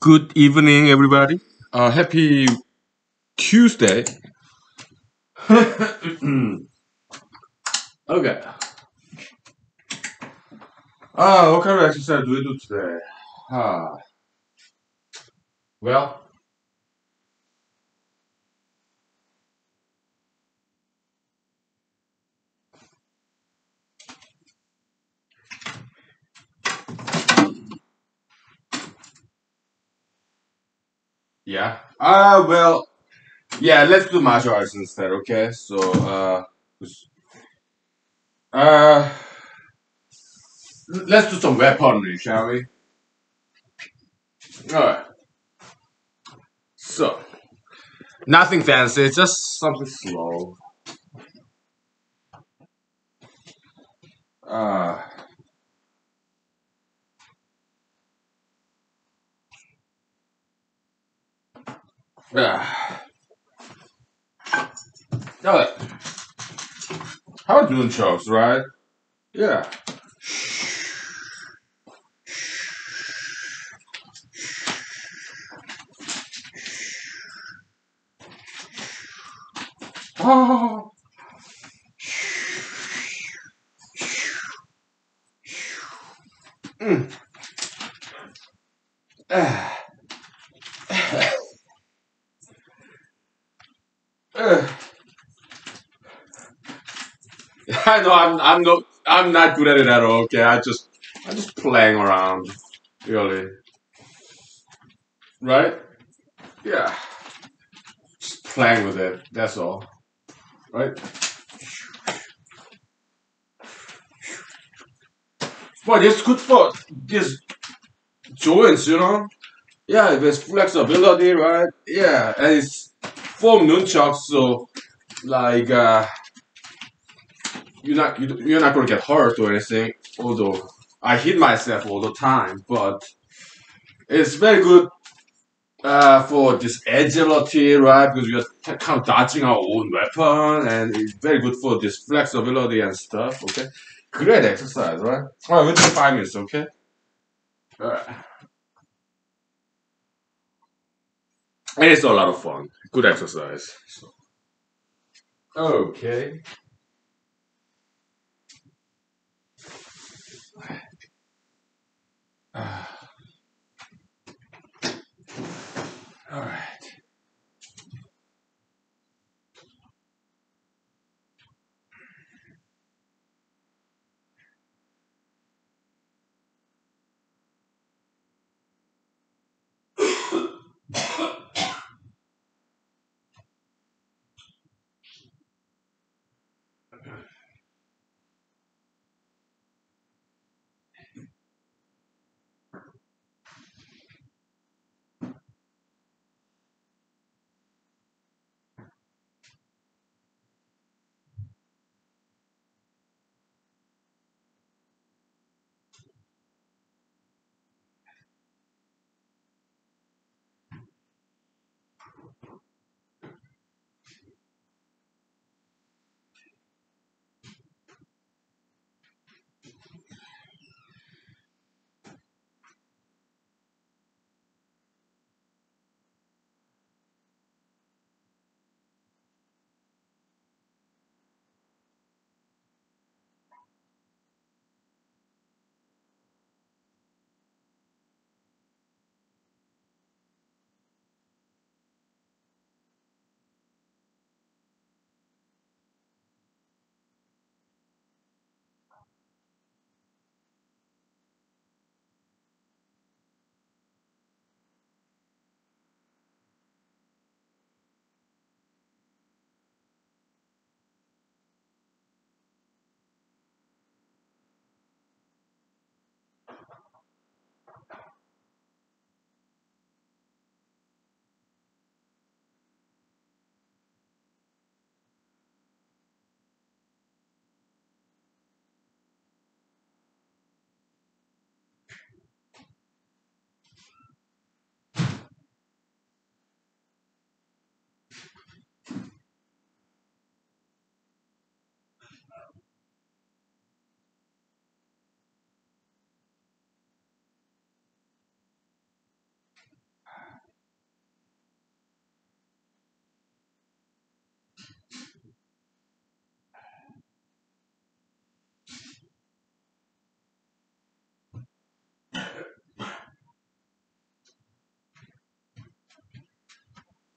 Good evening, everybody. Happy Tuesday. Okay. What kind of exercise do we do today? Ah, well, yeah. Yeah. Let's do martial arts instead. Okay. Uh, let's do some weaponry, shall we? All right. So, nothing fancy, just something slow. Uh, yeah. All right. How are doing, chokes, right? Yeah. Oh. Mm. Ah. Uh. I know I'm not good at it at all. Okay, I'm just playing around, really. Right? Yeah, just playing with it. That's all. Right? But it's good for these joints, you know. Yeah, there's flexibility, right? Yeah, and it's four nunchucks, so like you're not gonna get hurt or anything. Although I hit myself all the time, but it's very good for this agility, right? Because we are kind of dodging our own weapon, and it's very good for this flexibility and stuff. Okay, great exercise, right? All right, within 5 minutes, okay? All right, and it's a lot of fun. Good exercise. So, okay. All right.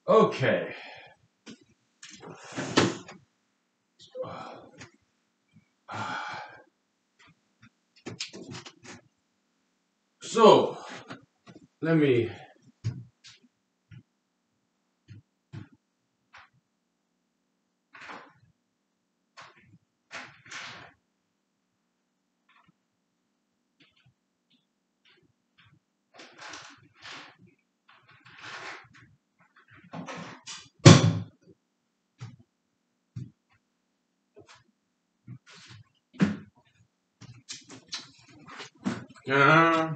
Okay. So let me. Uh,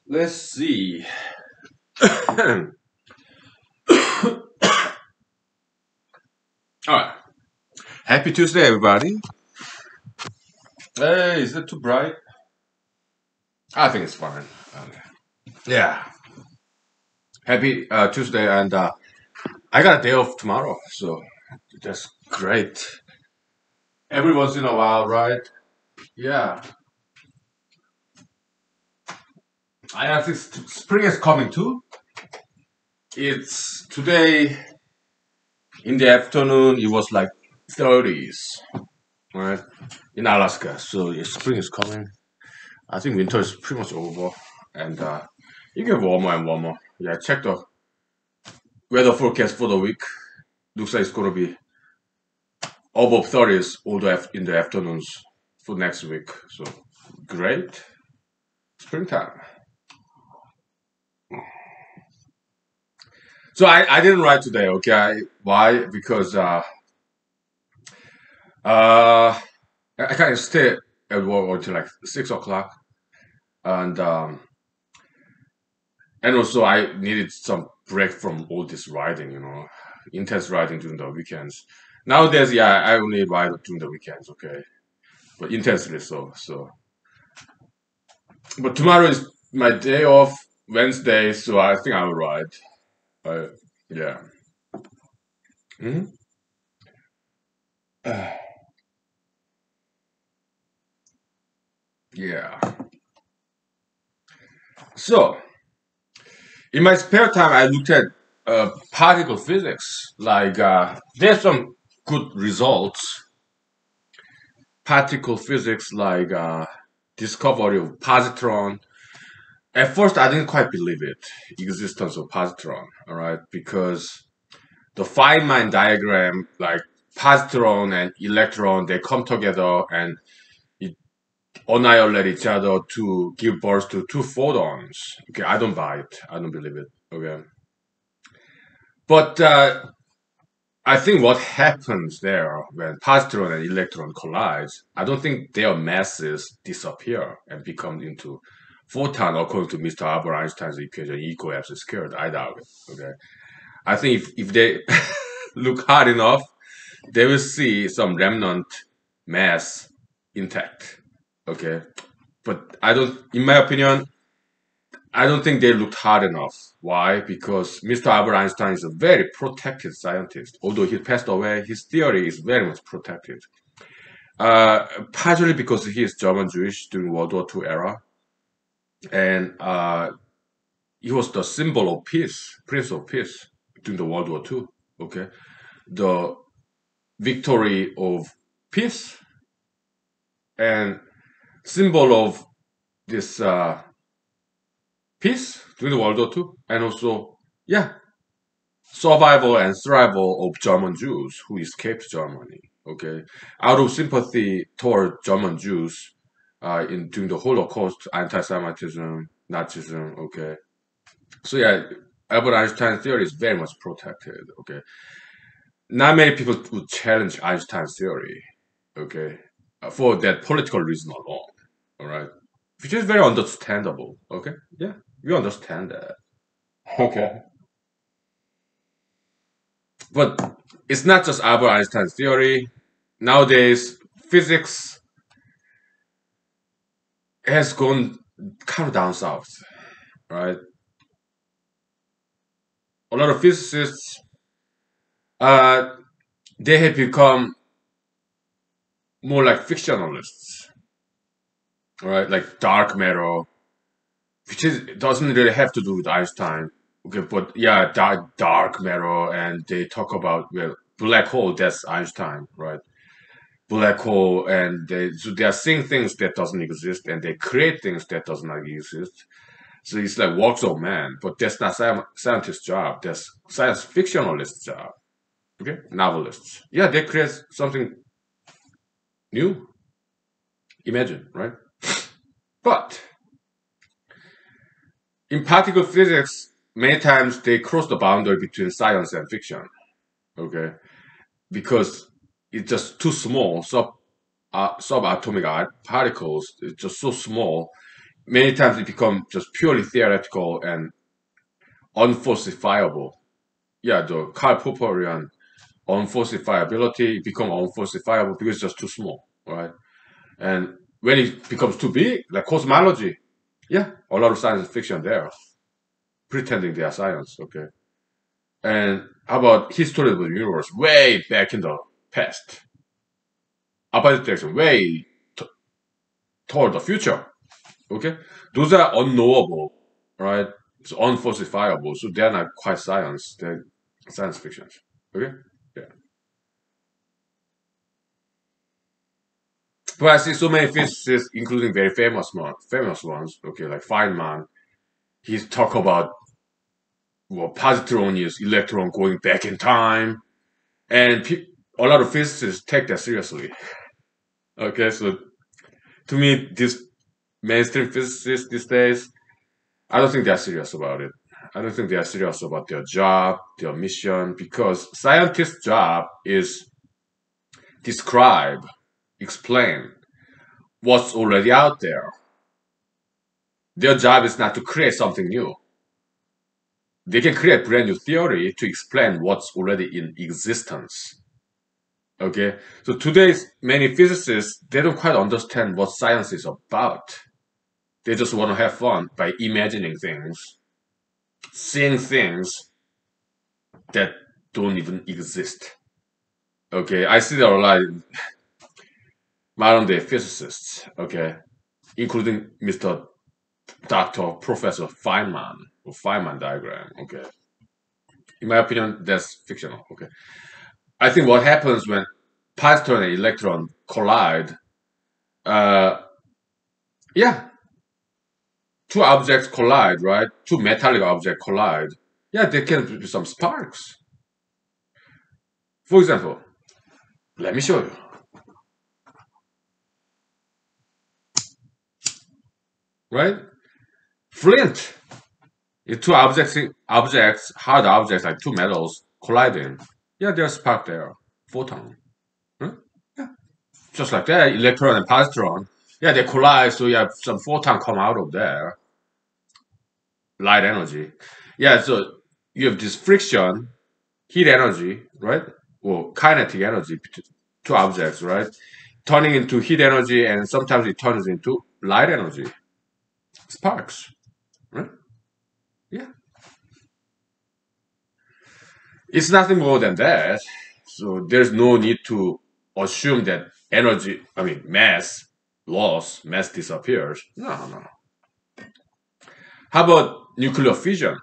let's see. All right. Happy Tuesday, everybody. Hey, is it too bright? I think it's fine. Okay. Yeah. Happy Tuesday, and I got a day off tomorrow, so that's great. Every once in a while, right? Yeah. I think spring is coming too. It's today in the afternoon. It was like 30s, right, in Alaska. So yeah, spring is coming. I think winter is pretty much over, and it get warmer and warmer. Yeah, check the weather forecast for the week. Looks like it's gonna be above 30s all in the afternoons for next week. So great, springtime. So I didn't write today. Okay, why? Because uh I kind of stay at work until like 6 o'clock, and also I needed some break from all this writing. Intense writing during the weekends. Nowadays, yeah, I only write during the weekends. Okay, but intensely so. But tomorrow is my day off, Wednesday, so I think I'll write. Uh, yeah. Mhm. Yeah. So in my spare time, I looked at particle physics. Like there's some good results. Particle physics, like discovery of positron. At first, I didn't quite believe it, existence of positron. All right, because the Feynman diagram, like positron and electron, they come together and it annihilate each other to give birth to two photons. Okay, I don't buy it. I don't believe it. Okay, but I think what happens there when positron and electron collide, I don't think their masses disappear and become into photon according to Mr. Albert Einstein's equation, E equals mc squared. I doubt it. Okay, I think if they look hard enough, they will see some remnant mass intact. Okay, but I don't. In my opinion, I don't think they looked hard enough. Why? Because Mr. Albert Einstein is a very protected scientist. Although he passed away, his theory is very much protected. Partially because he is German Jewish during World War II era, and he was the symbol of peace, Prince of Peace during the World War II. Okay, the victory of peace and symbol of this peace during the World War II, and also, yeah, survival and thrival of German Jews who escaped Germany. Okay, out of sympathy toward German Jews in during the Holocaust, anti-Semitism, Nazism. Okay, so yeah, Albert Einstein's theory is very much protected. Okay, not many people would challenge Einstein's theory. Okay, for that political reason alone. All right, which is very understandable. Okay, yeah, we understand that. Okay. But it's not just Albert Einstein's theory. Nowadays, physics has gone kind of down south, right? A lot of physicists, uh, they have become more like fictionalists, right? Like dark matter, which is doesn't really have to do with Einstein. Okay, but yeah, dark matter, and they talk about, well, black hole. That's Einstein, right? Black hole, and they are seeing things that doesn't exist, and they create things that does not exist. So it's like works of man, but that's not scientist's job. That's science fictionalist's job. Okay, novelists. Yeah, they create something new. Imagine, right? But in particle physics, many times they cross the boundary between science and fiction. Okay, because it's just too small. Subatomic particles. It's just so small. Many times it becomes just purely theoretical and unfalsifiable. Yeah, the Karl Poporian unfalsifiability become unfalsifiable because it's just too small, right? And when it becomes too big, like cosmology, yeah, a lot of science fiction there, pretending they are science, okay? And how about history of the universe, way back in the past? Opposite direction, way toward the future, okay? Those are unknowable, right? It's unfalsifiable, so they're not quite science, they're science fiction, okay? Yeah. But I see so many physicists, including very famous ones, okay, like Feynman. He's talk about, well, positron is electron going back in time, and a lot of physicists take that seriously. Okay, so to me, these mainstream physicists these days, I don't think they're serious about it. I don't think they are serious about their job, their mission, because scientists' job is describe, explain what's already out there. Their job is not to create something new. They can create brand new theory to explain what's already in existence. Okay, so today's many physicists, they don't quite understand what science is about. They just want to have fun by imagining things, seeing things that don't even exist. Okay, I see there are a lot of modern day physicists, okay, including Mr. Dr. Professor Feynman, or Feynman diagram, okay. In my opinion, that's fictional, okay. I think what happens when positron and electron collide, uh, yeah, two objects collide, right? Two metallic objects collide. Yeah, there can be some sparks. For example, let me show you, right? Flint. If two hard objects like two metals colliding, yeah, there's spark there, photon. Huh? Yeah, just like that, electron and positron, yeah, they collide, so you have some photon come out of there, light energy. Yeah, so you have this friction, heat energy, right? Or kinetic energy between two objects, right? Turning into heat energy, and sometimes it turns into light energy, sparks, right? Yeah, it's nothing more than that. So there's no need to assume that mass loss, mass disappears. No, no. How about nuclear fission?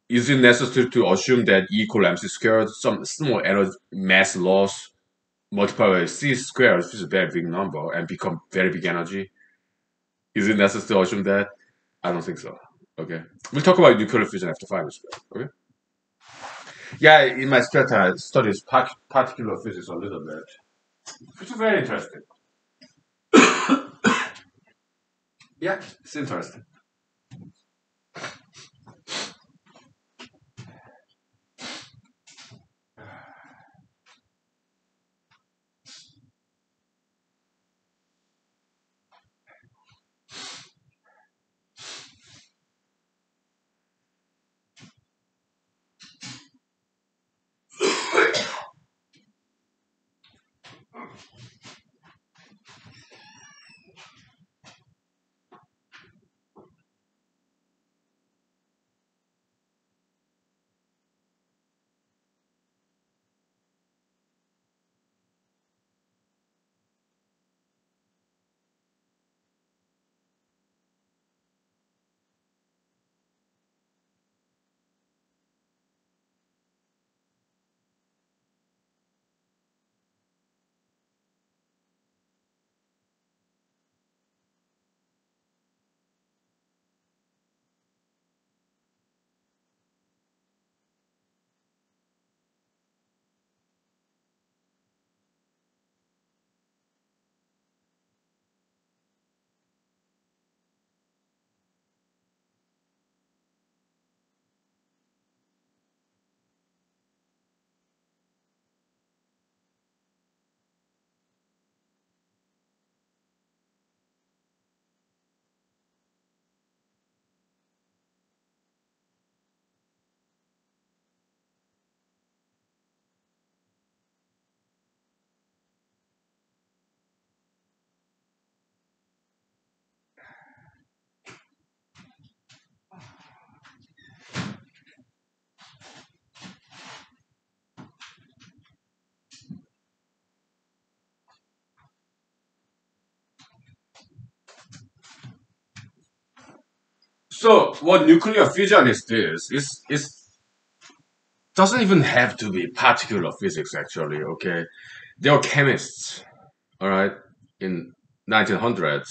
Is it necessary to assume that E equal mc squared, some small energy mass loss multiplied by c squared, which is a very big number, and become very big energy? Is it necessary to assume that? I don't think so. Okay. We'll talk about nuclear fission after 5 minutes. Okay. Yeah, in my spare time, I study particular physics a little bit, which is very interesting. Yeah, it's interesting. So what nuclear fission is this? It's doesn't even have to be particular physics actually. Okay, there were chemists, all right, in 1900s.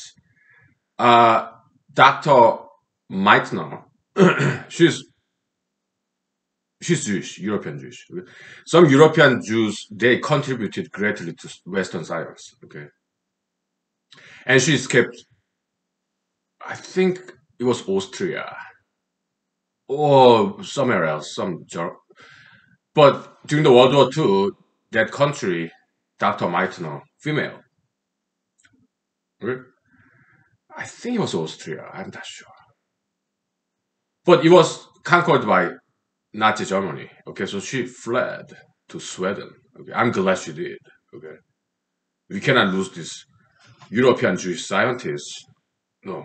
Uh, Dr. Meitner, she's she's Jewish, European Jewish. Okay? Some European Jews they contributed greatly to Western science. Okay, and she escaped. I think it was Austria or somewhere else, but during the World War II, that country, Dr. Meitner, female. Okay? I think it was Austria. I'm not sure, but it was conquered by Nazi Germany. Okay, so she fled to Sweden. Okay, I'm glad she did. Okay, we cannot lose this European Jewish scientists. No,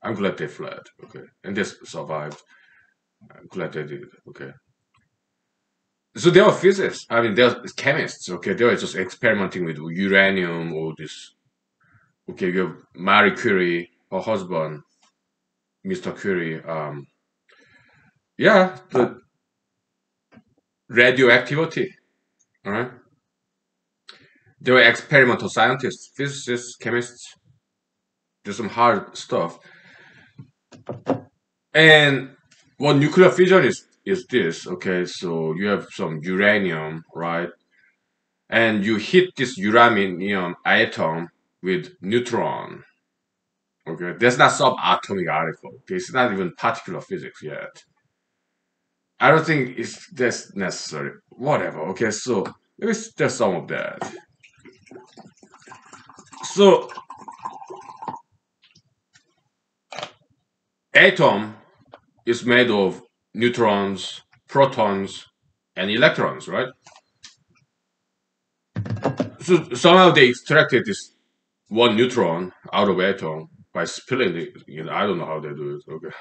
I'm glad they fled. Okay, and they survived. I'm glad they did. Okay, so they were physicists. I mean, they're chemists. Okay, they were just experimenting with uranium or this. Okay, you have Marie Curie, her husband, Mr. Curie. Yeah, the radioactivity. All right, they were experimental scientists, physicists, chemists. There's some hard stuff. And what nuclear fission is this, okay? So you have some uranium, right? And you hit this uranium atom with neutron. Okay, that's not subatomic particle. Okay, it's not even particular physics yet. I don't think that's necessary. Whatever. Okay, so maybe there's some of that. So atom is made of neutrons, protons, and electrons, right? So somehow they extracted this one neutron out of atom by spilling it. I don't know how they do it. Okay.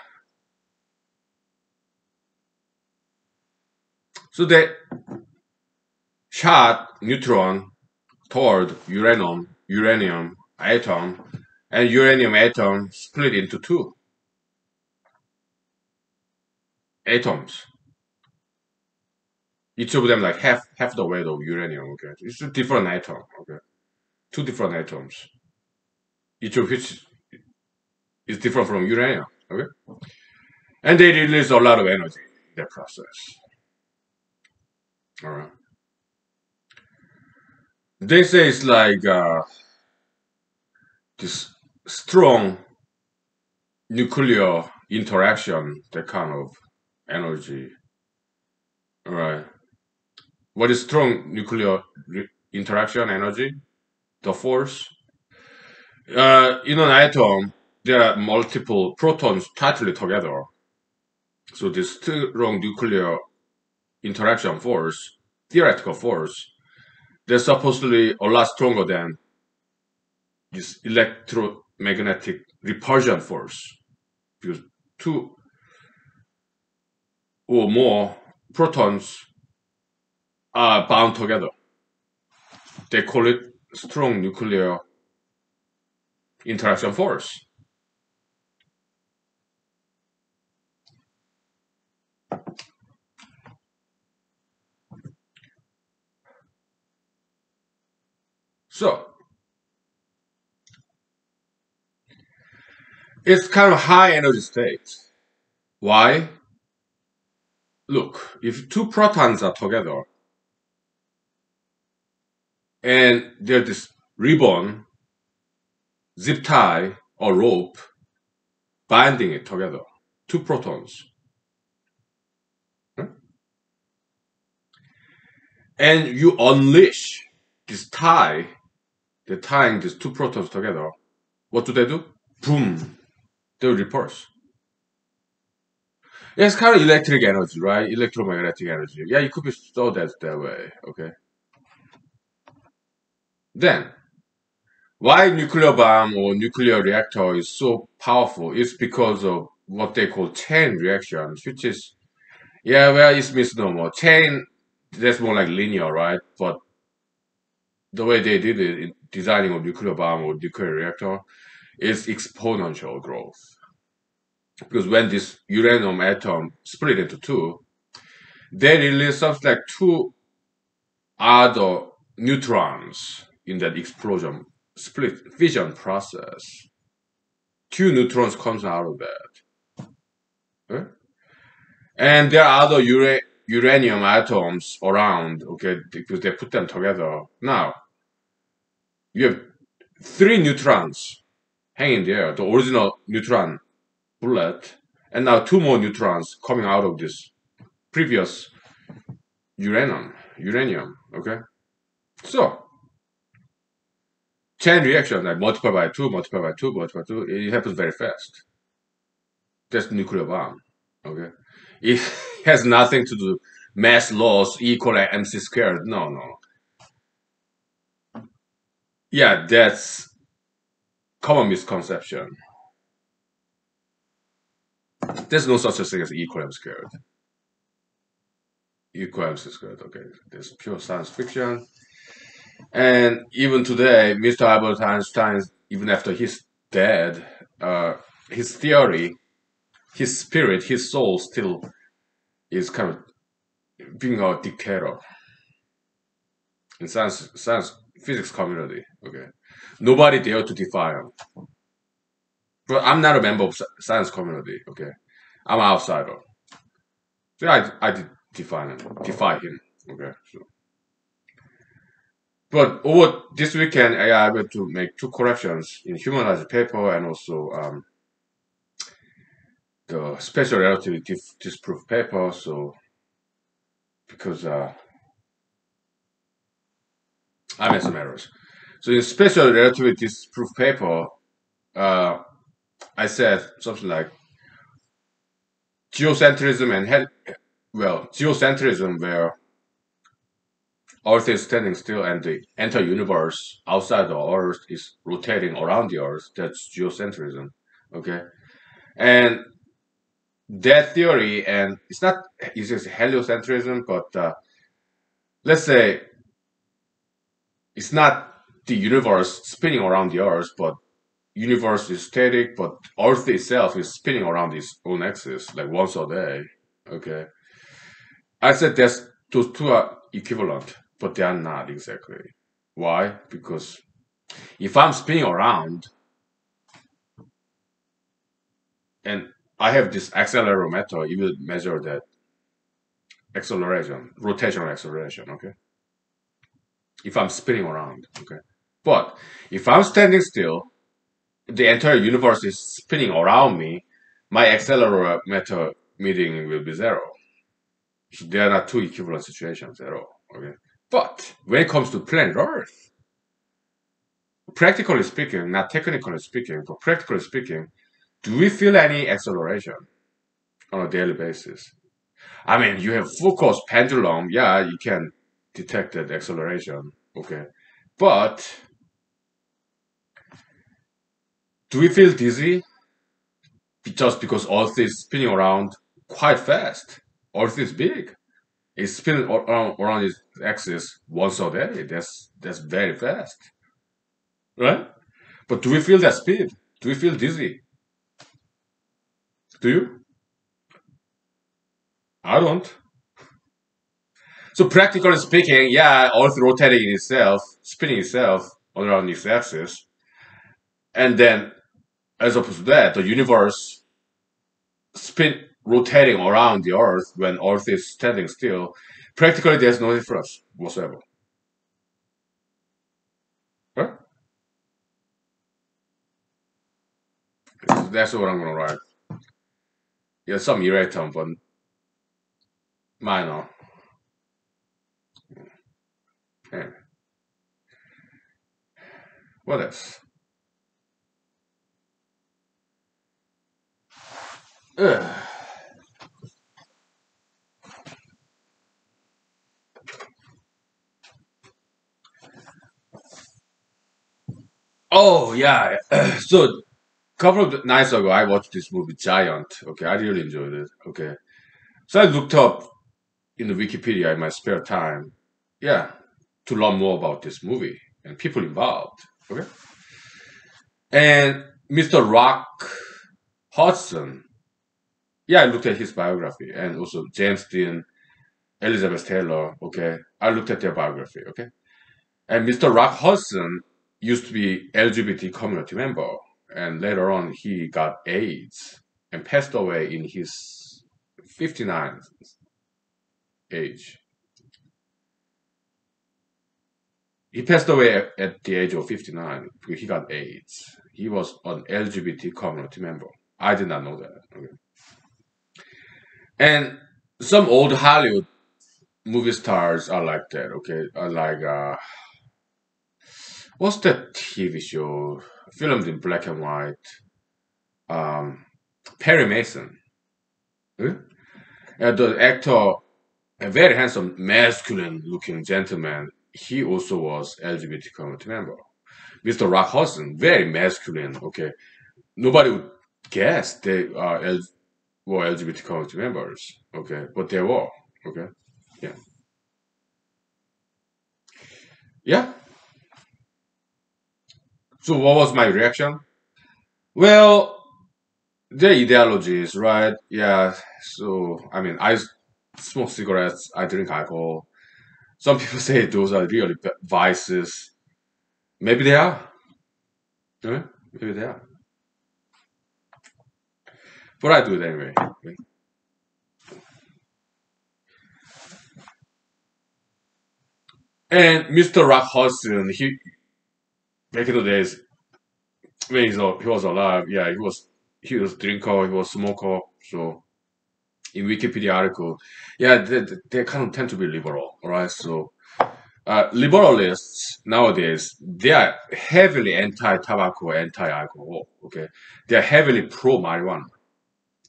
So they shot neutron toward uranium atom, and uranium atom split into two atoms. Each of them like half the weight of uranium. Okay, it's a different atom. Okay, two different atoms, each of which is different from uranium. Okay, and they release a lot of energy in that process. All right. They say it's like this strong nuclear interaction, that kind of energy. All right. What is strong nuclear interaction energy? The force. In an atom, there are multiple protons tightly together. So this strong nuclear interaction force, theoretical force, they're supposedly a lot stronger than this electromagnetic repulsion force, because two or more protons are bound together. They call it strong nuclear interaction force. So it's kind of high energy state. Why? Look, if two protons are together and there's this ribbon, zip tie, or rope binding it together, two protons, and you unleash this tie, they're tying these two protons together, what do? Boom, they repulse. Yeah, it's kind of electric energy, right? Electromagnetic energy. Yeah, it could be thought that way, okay? Then, why nuclear bomb or nuclear reactor is so powerful is because of what they call chain reactions, which is, yeah, well, it's misnomer. Chain, that's more like linear, right? But the way they did it in designing a nuclear bomb or nuclear reactor is exponential growth. because when this uranium atom split into two, they release something like two other neutrons in that explosion split fission process. Two neutrons comes out of that. Okay? And there are other uranium atoms around, okay, because they put them together. Now, you have three neutrons hanging there, the original neutron bullet, and now two more neutrons coming out of this previous uranium, okay? So, chain reaction, like multiply by two, multiply by two, multiply by two, it happens very fast. That's nuclear bomb, okay? It has nothing to do mass loss equal mc squared. No. Yeah, that's common misconception. There's no such a thing as equal m squared. Equal mc squared, okay? That's pure science fiction. And even today, Mr. Albert Einstein, even after he's dead, his theory, his spirit, his soul still is kind of being a dictator in science physics community. Okay, nobody dare to defy him. But I'm not a member of science community. Okay, I'm an outsider. So I did defy him. Okay, so. But over this weekend, I able to make two corrections in humanology paper and also the special relativity disproof paper. So because I made some errors. So in special relativity disproof paper, I said something like geocentrism and geocentrism where Earth is standing still and the entire universe outside the Earth is rotating around the Earth. That's geocentrism. Okay, and that theory, and it's just heliocentrism, but let's say it's not the universe spinning around the Earth, but universe is static, but Earth itself is spinning around its own axis like once a day. Okay, I said those two are equivalent, but they are not exactly. Why? Because if I'm spinning around and I have this accelerometer, it will measure that acceleration, rotational acceleration. Okay, if I'm spinning around. Okay, but if I'm standing still, the entire universe is spinning around me, my accelerometer reading will be zero. So they are not two equivalent situations at all. Okay, but when it comes to planet Earth, practically speaking, not technically speaking, but practically speaking, do we feel any acceleration on a daily basis? I mean, you have Foucault's pendulum. Yeah, you can detect that acceleration. Okay, but do we feel dizzy just because Earth is spinning around quite fast? Earth is big. It's spinning around its axis once a day. That's very fast, right? But do we feel that speed? Do we feel dizzy? Do you? I don't. So practically speaking, yeah, Earth rotating itself, spinning itself around its axis, and then as opposed to that, the universe rotating around the Earth when Earth is standing still. Practically, there's no difference whatsoever. Huh? That's what I'm gonna write. Yeah, some erratum, but minor. Yeah. What else? Ugh. Oh yeah. So a couple of nights ago, I watched this movie Giant. Okay, I really enjoyed it. Okay, so I looked up in the Wikipedia in my spare time. Yeah, to learn more about this movie and people involved. Okay, and Mr. Rock Hudson. Yeah, I looked at his biography, and also James Dean, Elizabeth Taylor. Okay, I looked at their biography. Okay, and Mr. Rock Hudson used to be LGBT community member, and later on he got AIDS and passed away in his 59 age. He passed away at the age of 59 because he got AIDS. He was an LGBT community member. I did not know that. Okay. And some old Hollywood movie stars are like that. Okay, are like what's that TV show filmed in black and white? Um, Perry Mason. Eh? The actor, a very handsome, masculine-looking gentleman. He also was LGBT community member. Mr. Rock Hudson, very masculine. Okay, nobody would guess they were LGBT community members. Okay, but they were. Okay, yeah, yeah. So what was my reaction? Well, their ideologies, right? Yeah. So I mean, I smoke cigarettes. I drink alcohol. Some people say those are really vices. Maybe they are. Yeah, maybe they are. But I do it anyway. Okay? And Mr. Rock Hudson, he back in the days when he was alive, yeah, he was drinker, he was smoker. So in Wikipedia article, yeah, they kind of tend to be liberal, all right? So liberalists nowadays they are heavily anti-tobacco, anti-alcohol. Okay, they are heavily pro-marijuana.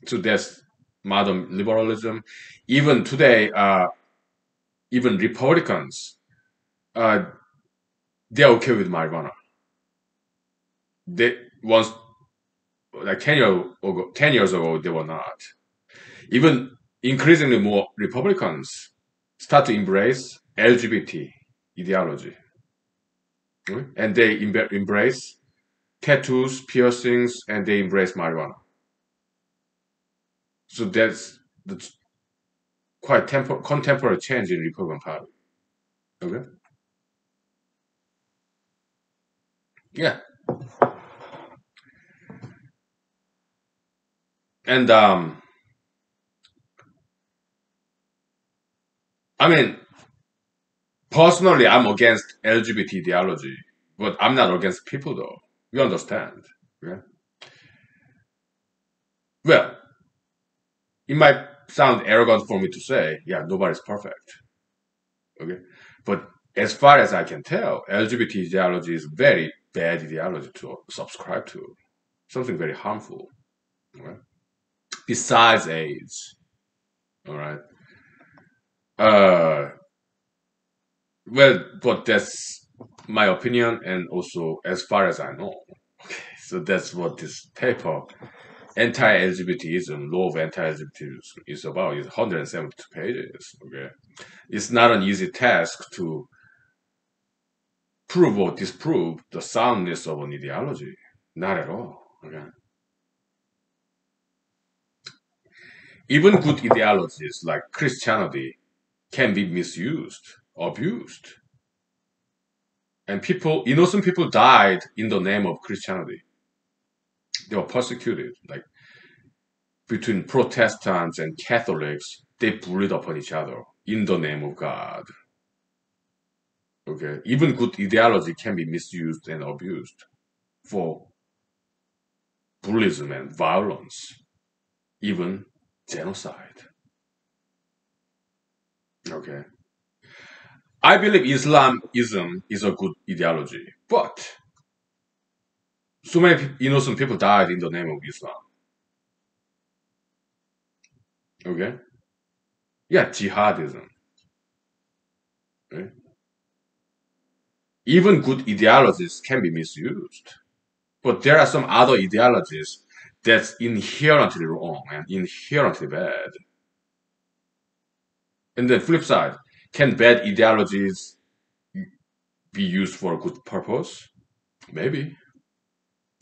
So that's modern liberalism. Even today, even Republicans, uh, they're okay with marijuana. They once like 10 years ago, they were not. Even increasingly more Republicans start to embrace LGBT ideology, and they embrace tattoos, piercings, and they embrace marijuana. So that's quite contemporary change in Republican Party. Okay, yeah, and I mean, personally, I'm against LGBT ideology, but I'm not against people though. You understand? Yeah. Well, it might sound arrogant for me to say, yeah, nobody's perfect. Okay, but as far as I can tell, LGBT ideology is very bad ideology to subscribe to. Something very harmful. All right? Besides AIDS, all right. Uh, well, but that's my opinion, and also as far as I know. Okay, so that's what this paper, anti-LGBTism, law of anti-LGBTism, is about. It's 172 pages. Okay, it's not an easy task to prove or disprove the soundness of an ideology. Not at all. Okay. Even good ideologies like Christianity can be misused, abused. And innocent people died in the name of Christianity. They were persecuted. Like between Protestants and Catholics, they bullied upon each other in the name of God. Okay. Even good ideology can be misused and abused for bullyism and violence, even genocide. Okay. I believe Islamism is a good ideology, but so many innocent people died in the name of Islam. Okay? Yeah, jihadism. Right? Even good ideologies can be misused. But there are some other ideologies that's inherently wrong and inherently bad. And the flip side, can bad ideologies be used for a good purpose? Maybe.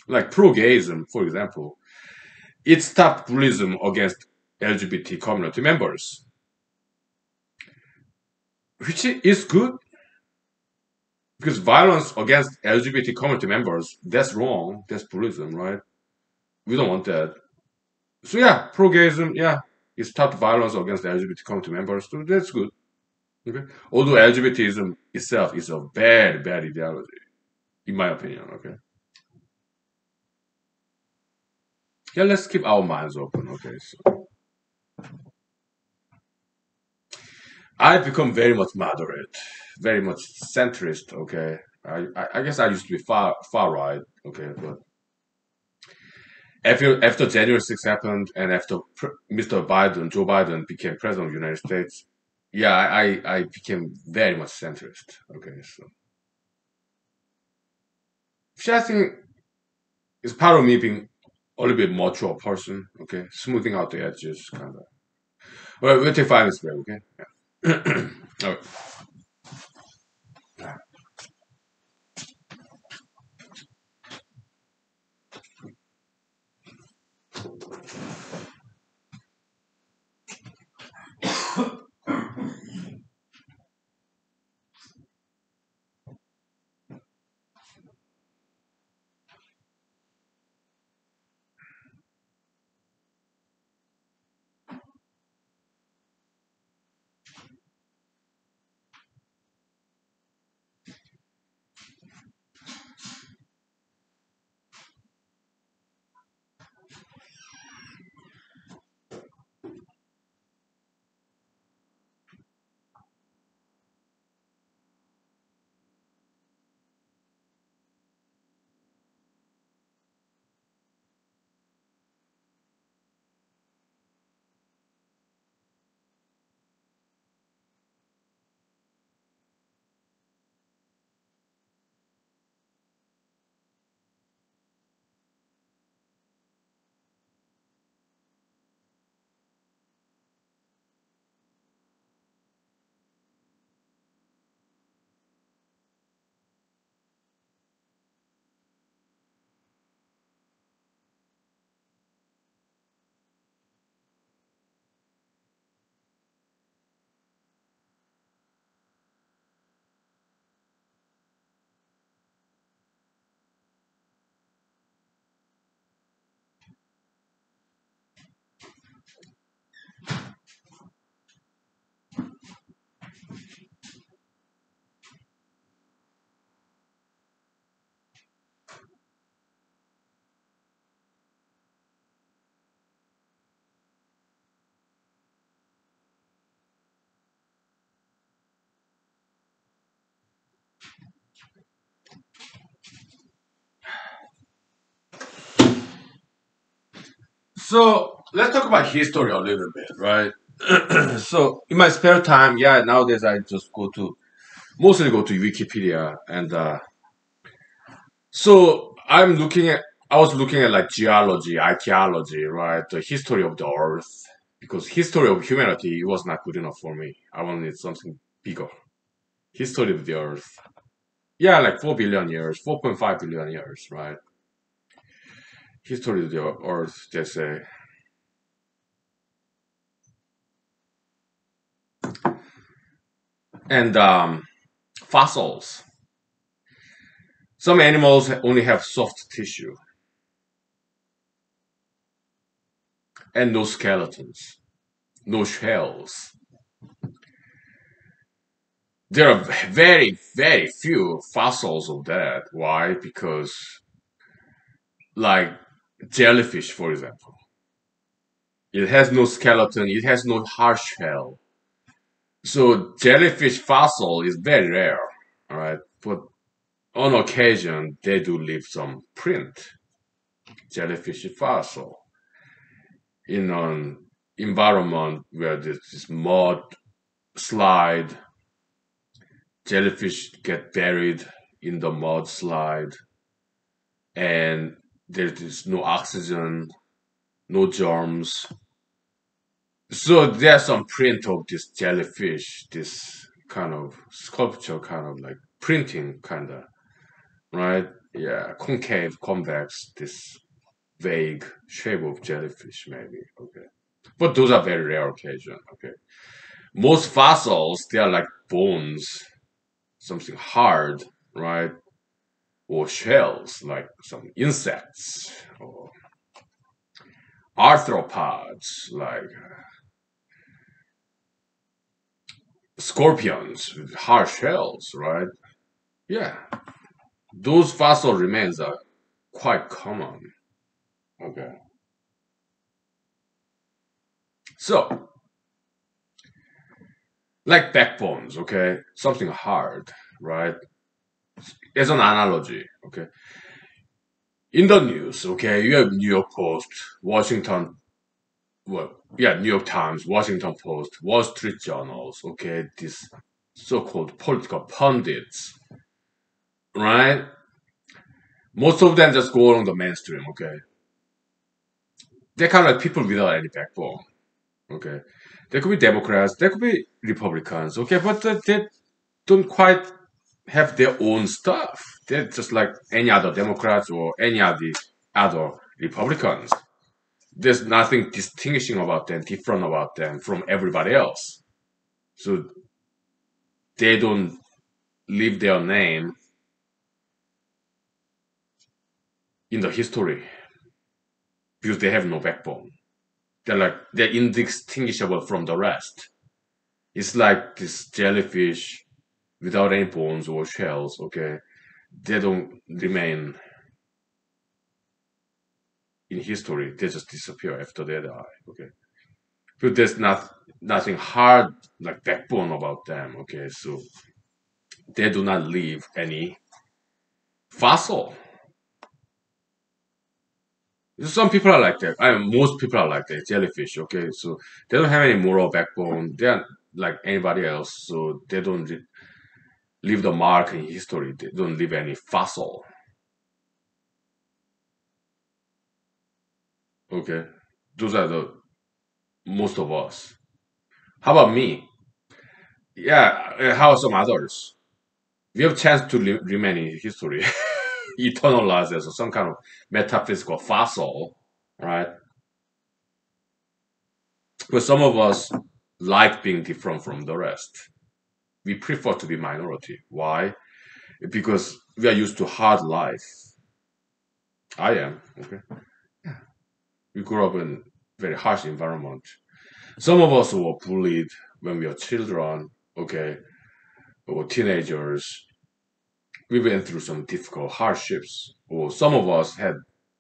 Like pro-gayism, for example, it stopped bullyism against LGBT community members, which is good because violence against LGBT community members, that's wrong. That's bullyism, right? We don't want that. So yeah, pro-gayism, yeah, it stopped violence against LGBT community members. So that's good. Okay. Although LGBTism itself is a very bad ideology, in my opinion. Okay. Yeah, let's keep our minds open. Okay. So I've become very much moderate, very much centrist. Okay. I guess I used to be far right. Okay, but after January 6th happened and after Mr. Biden, Joe Biden became president of the United States, yeah, I became very much centrist. Okay, so which I think is part of me being a little bit mature person. Okay, smoothing out the edges, kind of. Well, we'll take 5 minutes break. Okay. Yeah. All right. So let's talk about history a little bit, right? So in my spare time, yeah, nowadays I just mostly go to Wikipedia, and so I was looking at like geology, archaeology, right? The history of the earth, because history of humanity was not good enough for me. I wanted something bigger. History of the earth. Yeah, like 4 billion years, 4.5 billion years, right? History of the earth, they say. And fossils. Some animals only have soft tissue and no skeletons, no shells. There are very, very few fossils of that. Why? Because, like jellyfish, for example, it has no skeleton, it has no hard shell. So, jellyfish fossil is very rare, all right? But on occasion, they do leave some print, jellyfish fossil, in an environment where there's this mud slide, jellyfish get buried in the mudslide, and there is no oxygen, no germs. So there's some print of this jellyfish, this kind of sculpture, kind of like printing, kind of, right? Yeah, concave, convex, this vague shape of jellyfish, maybe. Okay. But those are very rare occasions. Okay, most fossils they are like bones, something hard, right? Or shells, like some insects, or arthropods, like scorpions with hard shells, right? Yeah, those fossil remains are quite common. Okay, so like backbones, okay, something hard, right? As an analogy, okay, in the news, okay, you have New York Post, Washington, well, yeah, New York Times, Washington Post, Wall Street journals, okay, these so-called political pundits, right? Most of them just go along the mainstream, okay? They're kind of like people without any backbone, okay? They could be Democrats, they could be Republicans, okay, but they don't quite have their own stuff. They're just like any other Democrats or any other Republicans. There's nothing distinguishing about them, different about them from everybody else. So they don't leave their name in the history because they have no backbone. They're indistinguishable from the rest. It's like this jellyfish without any bones or shells. Okay, they don't remain in history. They just disappear after they die. Okay, but there's nothing hard like backbone about them. Okay, so they do not leave any fossil. Some people are like that. Most people are like that. Jellyfish. Okay, so they don't have any moral backbone. They are like anybody else, so they don't leave the mark in history. They don't leave any fossil. Okay, those are the most of us. How about me? Yeah, how are some others? We have chance to remain in history, eternalized as some kind of metaphysical fossil, right? But some of us like being different from the rest. We prefer to be minority. Why? Because we are used to hard life. I am. Okay, we grew up in very harsh environment. Some of us were bullied when we were children. Okay, or teenagers. We went through some difficult hardships. Or some of us had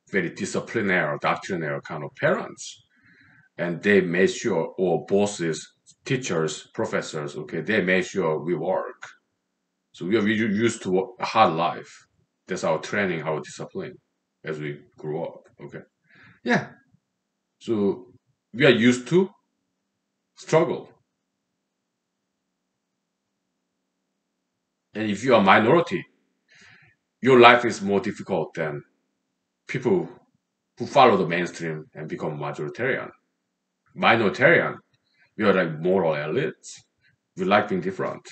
very disciplinary, doctrinaire kind of parents, and they made sure, or bosses, teachers, professors. Okay, they made sure we work. So we are used to a hard life. That's our training, our discipline as we grow up. Okay. Yeah. So we are used to struggle. And if you are a minority, your life is more difficult than people who follow the mainstream and become majoritarian. Minoritarian, we are like moral elites. We like being different.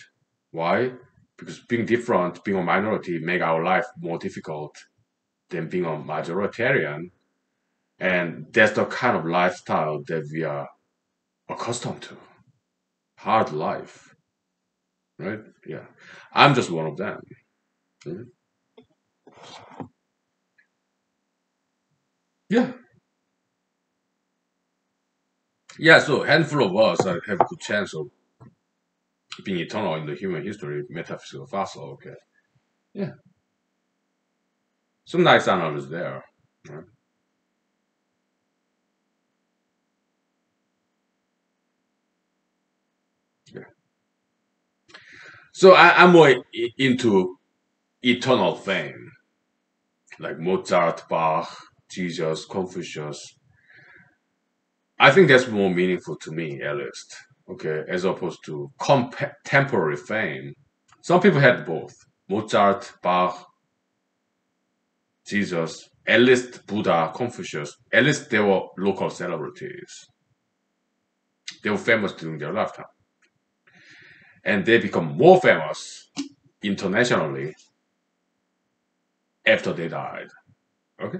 Why? Because being different, being a minority, make our life more difficult than being a majoritarian. And that's the kind of lifestyle that we are accustomed to. Hard life, right? Yeah. I'm just one of them. Mhm. Yeah. Yeah, so handful of us have a good chance of being eternal in the human history, metaphysical fossil, okay. Yeah. Some nice analysis there. Right? Yeah. So I'm more into eternal fame, like Mozart, Bach, Jesus, Confucius. I think that's more meaningful to me, at least. Okay, as opposed to contemporary fame. Some people had both. Mozart, Bach, Jesus, at least Buddha, Confucius, at least they were local celebrities. They were famous during their lifetime. And they become more famous internationally after they died. Okay?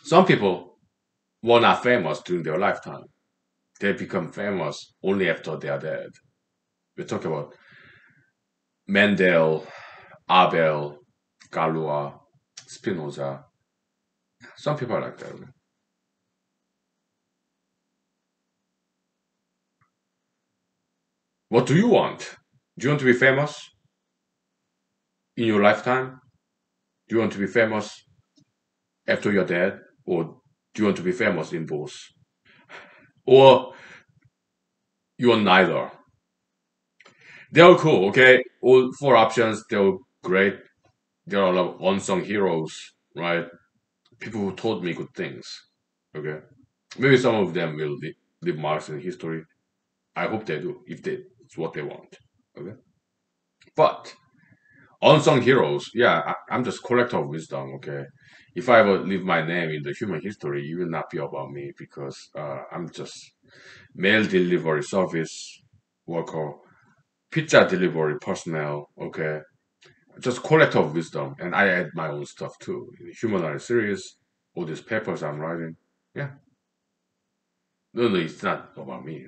Some people were not famous during their lifetime. They become famous only after they are dead. We talk about Mendel, Abel, Galois, Spinoza. Some people are like that. What do you want? Do you want to be famous in your lifetime? Do you want to be famous after you're dead? Or do you want to be famous in both? Or you want neither? They're all cool, okay? All four options, they're great. There are a lot of unsung heroes, right? People who taught me good things, okay? Maybe some of them will leave marks in history. I hope they do, if it's what they want, okay? But unsung heroes, yeah, I'm just collector of wisdom, okay? If I ever leave my name in the human history, it will not be about me because I'm just mail delivery service worker, pizza delivery personnel, okay? Just collector of wisdom, and I add my own stuff too. In the humanity series, all these papers I'm writing, yeah. No, it's not about me,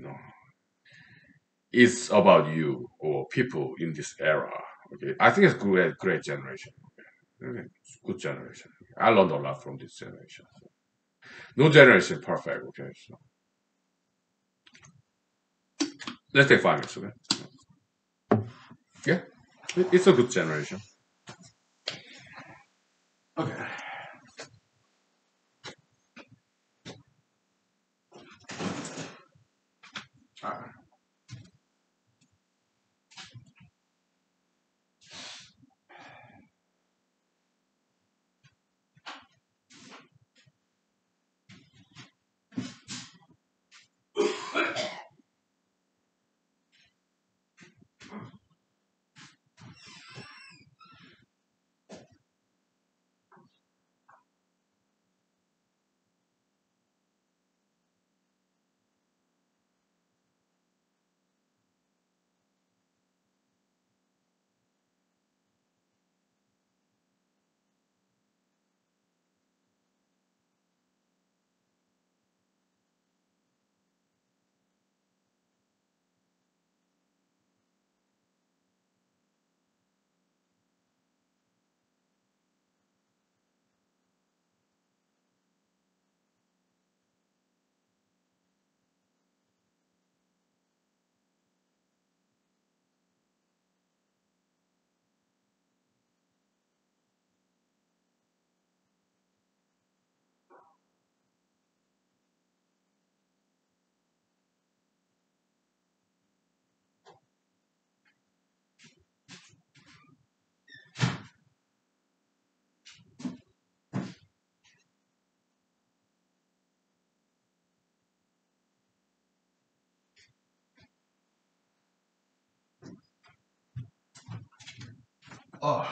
It's about you or people in this era. Okay, I think it's great generation. Okay, it's good generation. I learned a lot from this generation. No generation perfect. Okay, so let's take 5 minutes. Okay, yeah, it's a good generation. Okay. Alright. Oh.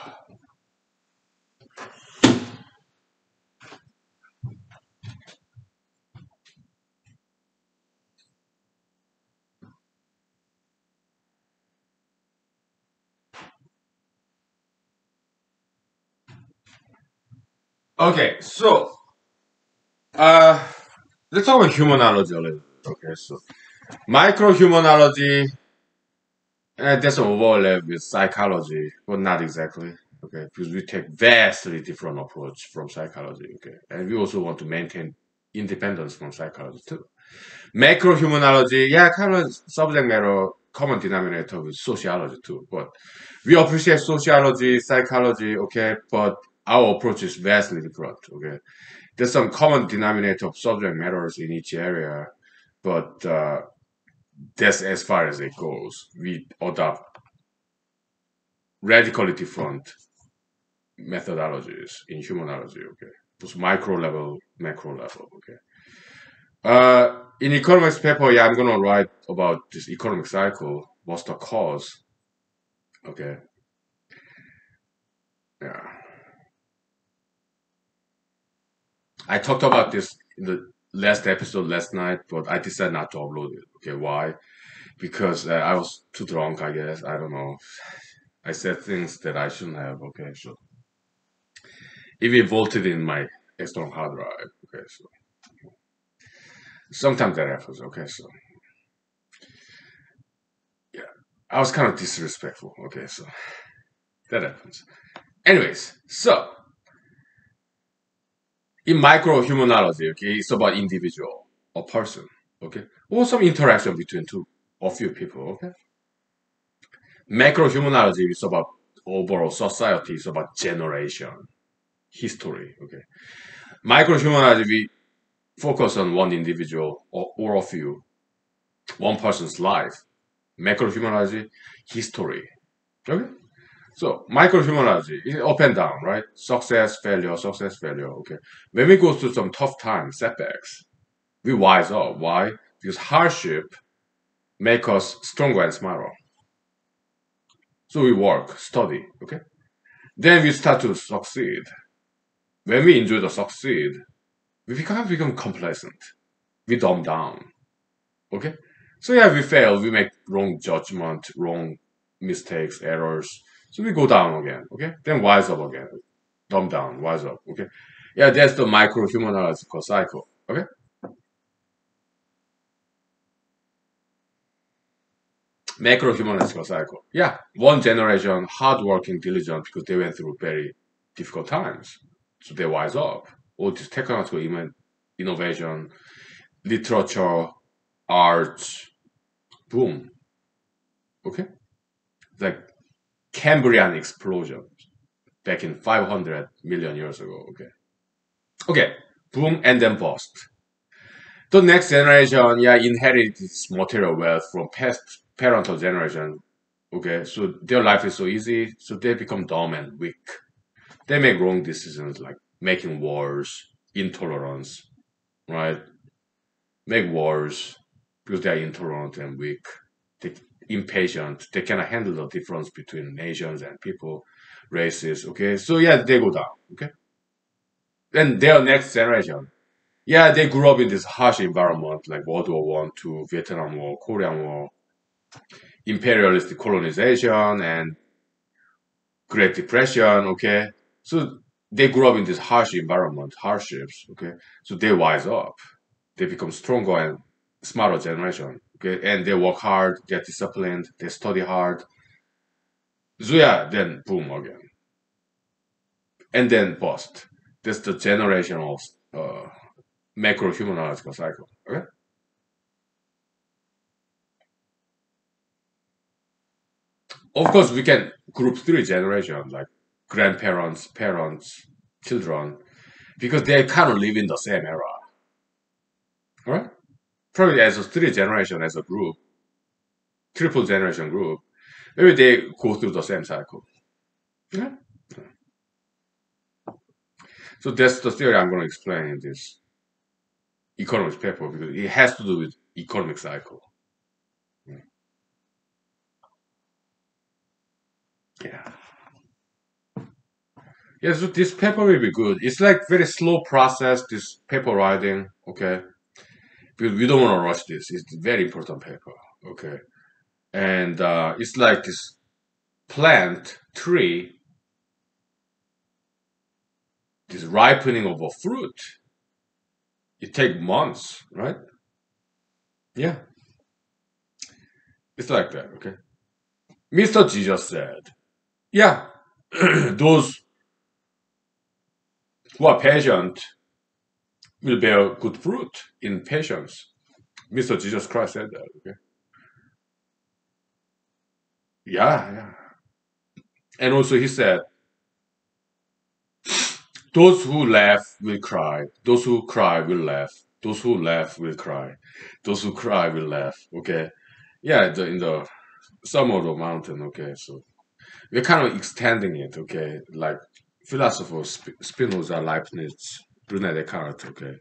Okay, so uh, let's talk about humanology a little bit. Okay, so micro humanology, there's an overlap with psychology, but not exactly. Okay, because we take vastly different approach from psychology. Okay, and we also want to maintain independence from psychology too. Macro humanology, yeah, kind of subject matter common denominator with sociology too. But we appreciate sociology, psychology, okay, but our approach is vastly different. Okay, there's some common denominator of subject matters in each area, but that's as far as it goes. We adopt radically different methodologies in humanology. Okay, both micro level, macro level. Okay. In economics paper, yeah, I'm gonna write about this economic cycle. What's the cause? Okay. Yeah. I talked about this in the last episode last night, but I decided not to upload it. Okay, why? Because I was too drunk, I guess. I don't know. I said things that I shouldn't have. Okay, so it revolted in my external hard drive. Okay, so sometimes that happens. Okay, so yeah, I was kind of disrespectful. Okay, so that happens. Anyways, so in micro humanology, okay, it's about individual or person, okay, or some interaction between a few people, okay. Macro humanology is about overall society, it's about generation, history, okay. Micro humanology, we focus on one individual or a few, one person's life. Macro humanology, history, okay. So microhumanology is up and down, right? Success, failure. Okay. When we go through some tough times, setbacks, we wise up. Why? Because hardship make us stronger and smarter. So we work, study. Okay. Then we start to succeed. When we enjoy the succeed, we become complacent. We dumb down. Okay. So yeah, we fail. We make wrong judgment, wrong mistakes, errors. So we go down again. Okay. Then wise up again. Dumb down, wise up. Okay. Yeah, that's the micro humanological cycle. Okay. Macro humanological cycle. Yeah, one generation, hardworking, diligent, because they went through very difficult times. So they wise up. All this technological innovation, literature, arts, boom. Okay. Like Cambrian explosion back in 500 million years ago. Okay. Okay. Boom and then bust. The next generation, yeah, inherit this material wealth from past parental generation. Okay, so their life is so easy, so they become dumb and weak. They make wrong decisions like making wars, intolerance, right? Make wars because they are intolerant and weak. They impatient. They cannot handle the difference between nations and people, races. Okay, so yeah, they go down. Okay, then their next generation, yeah, they grew up in this harsh environment like World War One, Two, Vietnam War, Korean War, imperialist colonization, and Great Depression. Okay, so they grew up in this harsh environment, hardships. Okay, so they wise up, they become stronger and smarter generation. Okay, and they work hard, get disciplined, they study hard. So yeah, then boom again, and then bust. That's the generation of macro humanological cycle. Okay. Of course, we can group three generations like grandparents, parents, children, because they kind of live in the same era, right? Probably as a three generation as a group, triple generation group, maybe they go through the same cycle. Yeah. So that's the theory I'm going to explain in this economics paper because it has to do with economic cycle. Yeah. Yeah, so this paper will be good. It's like very slow process, this paper writing, okay? Because we don't want to rush this. It's a very important paper, okay? And it's like this plant, tree, this ripening of a fruit. It takes months, right? Yeah, it's like that, okay? Mr. Jesus said, yeah, those who are patient will bear good fruit in patience. Mr. Jesus Christ said that, okay? Yeah, yeah. And also he said, those who laugh will cry. Those who cry will laugh. Those who laugh will cry. Those who cry will laugh. Okay. Yeah, in the some of the mountain. Okay, so we're kind of extending it. Okay, like philosophers, Spinoza, Leibniz, Rene Descartes. Okay,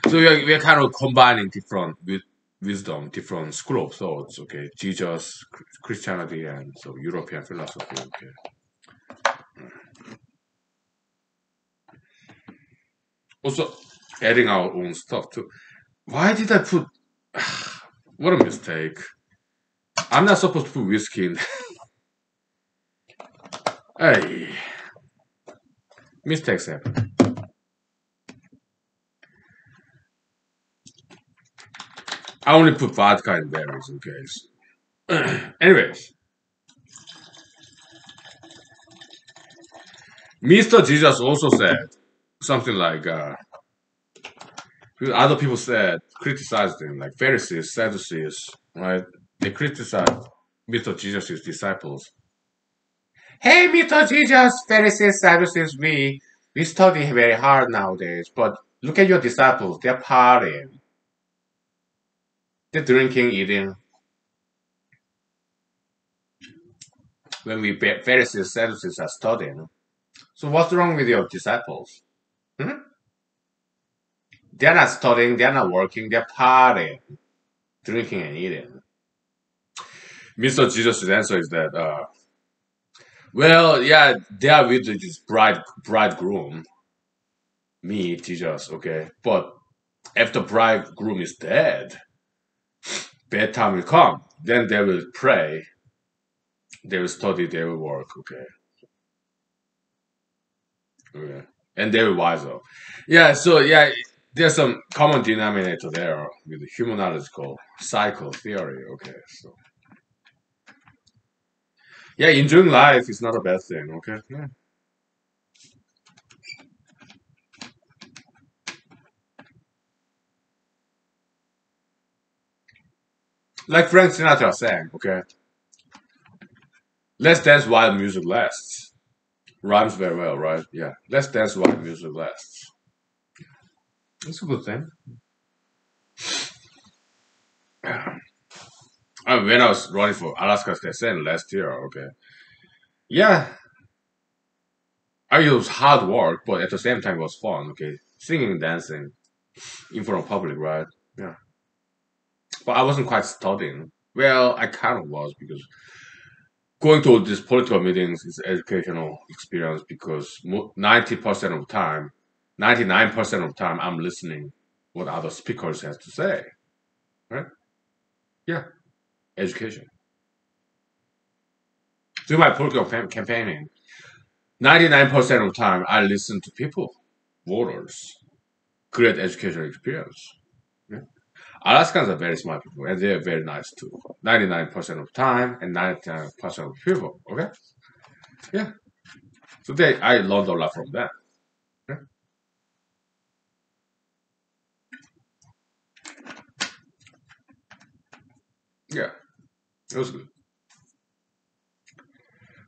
so we're kind of combining different with wisdom, different school of thoughts. Okay, Jesus, Christianity, and so European philosophy. Okay. Also, adding our own stuff too. Why did I put? What a mistake! I'm not supposed to put whiskey in. Hey, mistakes happen. I only put vodka in berries in case. Anyways, Mr. Jesus also said something like, other people said, criticized him, like Pharisees, Sadducees, right? They criticized Mr. Jesus' disciples. Hey, Mr. Jesus, Pharisees, Sadducees, we study very hard nowadays, but look at your disciples, they're partying, they're drinking, eating. When we Pharisees, Sadducees are studying. So what's wrong with your disciples? Hmm? They're not studying, they're not working, they're partying, drinking and eating. Mr. Jesus' answer is that, well, yeah, they are with this bridegroom, me, Jesus, okay? But after bridegroom is dead, bad time will come. Then they will pray, they will study, they will work, okay? Okay. And they will wise up. Yeah, so yeah, there's some common denominator there with the humanological cycle theory, okay? So yeah, enjoying life is not a bad thing, okay? Yeah. Like Frank Sinatra sang, okay? Let's dance while music lasts. Rhymes very well, right? Yeah. Let's dance while music lasts. It's a good thing. When I was running for Alaska State Senate last year, okay. Yeah, it was hard work, but at the same time it was fun, okay. Singing and dancing in front of public, right? Yeah. But I wasn't quite studying. Well, I kind of was because going to these political meetings is educational experience because 90% of the time, 99% of the time, I'm listening what other speakers has to say, right? Yeah, education. Through my political campaigning, 99% of the time, I listen to people, voters, great educational experience. Yeah. Alaskans are very smart people, and they're very nice too. 99% of the time, and 99% of people. Okay, yeah. So I learned a lot from them. Yeah, yeah, it was good.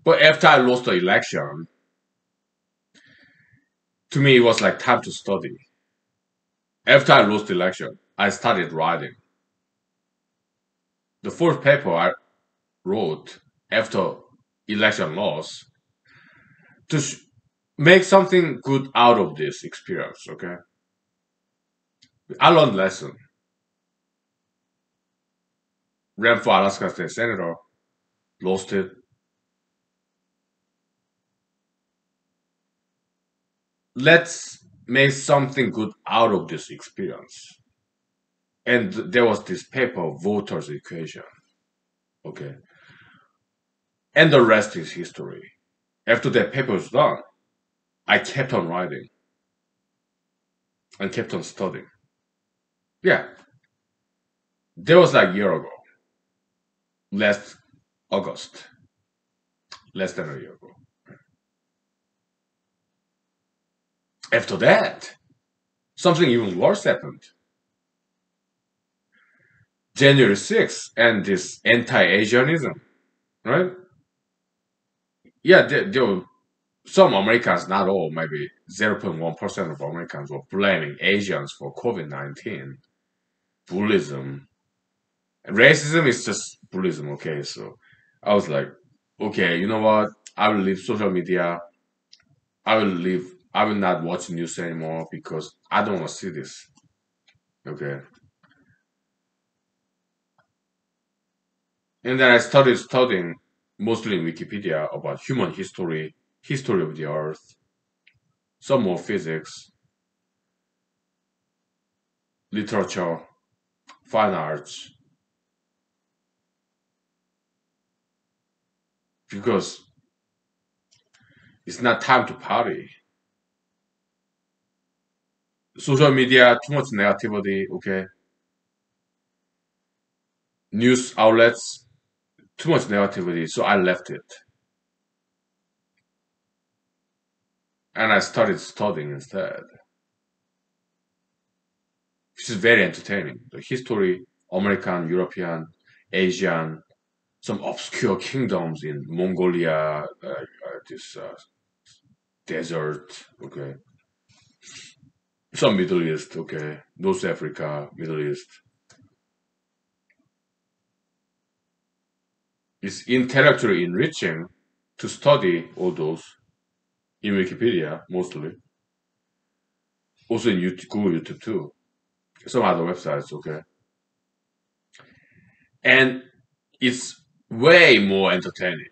But after I lost the election, to me it was like time to study. After I lost the election, I started writing. The first paper I wrote after election loss to make something good out of this experience. Okay, I learned lesson. Ran for Alaska State Senator, lost it. Let's make something good out of this experience. And there was this paper, voters equation. Okay, and the rest is history. After that paper was done, I kept on writing and kept on studying. Yeah, that was like a year ago, last August, less than a year ago. After that, something even worse happened. January 6th and this anti-Asianism, right? Yeah, there were some Americans, not all, maybe 0.1% of Americans were blaming Asians for COVID-19. Bullyism. Racism is just bullyism, okay? So I was like, okay, you know what? I will leave social media. I will not watch news anymore because I don't want to see this. Okay. And then I started studying mostly in Wikipedia about human history, history of the earth, some more physics, literature, fine arts, because it's not time to party. Social media, too much negativity, okay? news outlets, too much negativity, so I left it. And I started studying instead, which is very entertaining. The history, American, European, Asian, some obscure kingdoms in Mongolia, this desert, okay, some Middle East, okay, North Africa, Middle East. It's intellectually enriching to study all those in Wikipedia mostly. Also in YouTube, Google YouTube too. Some other websites, okay. And it's way more entertaining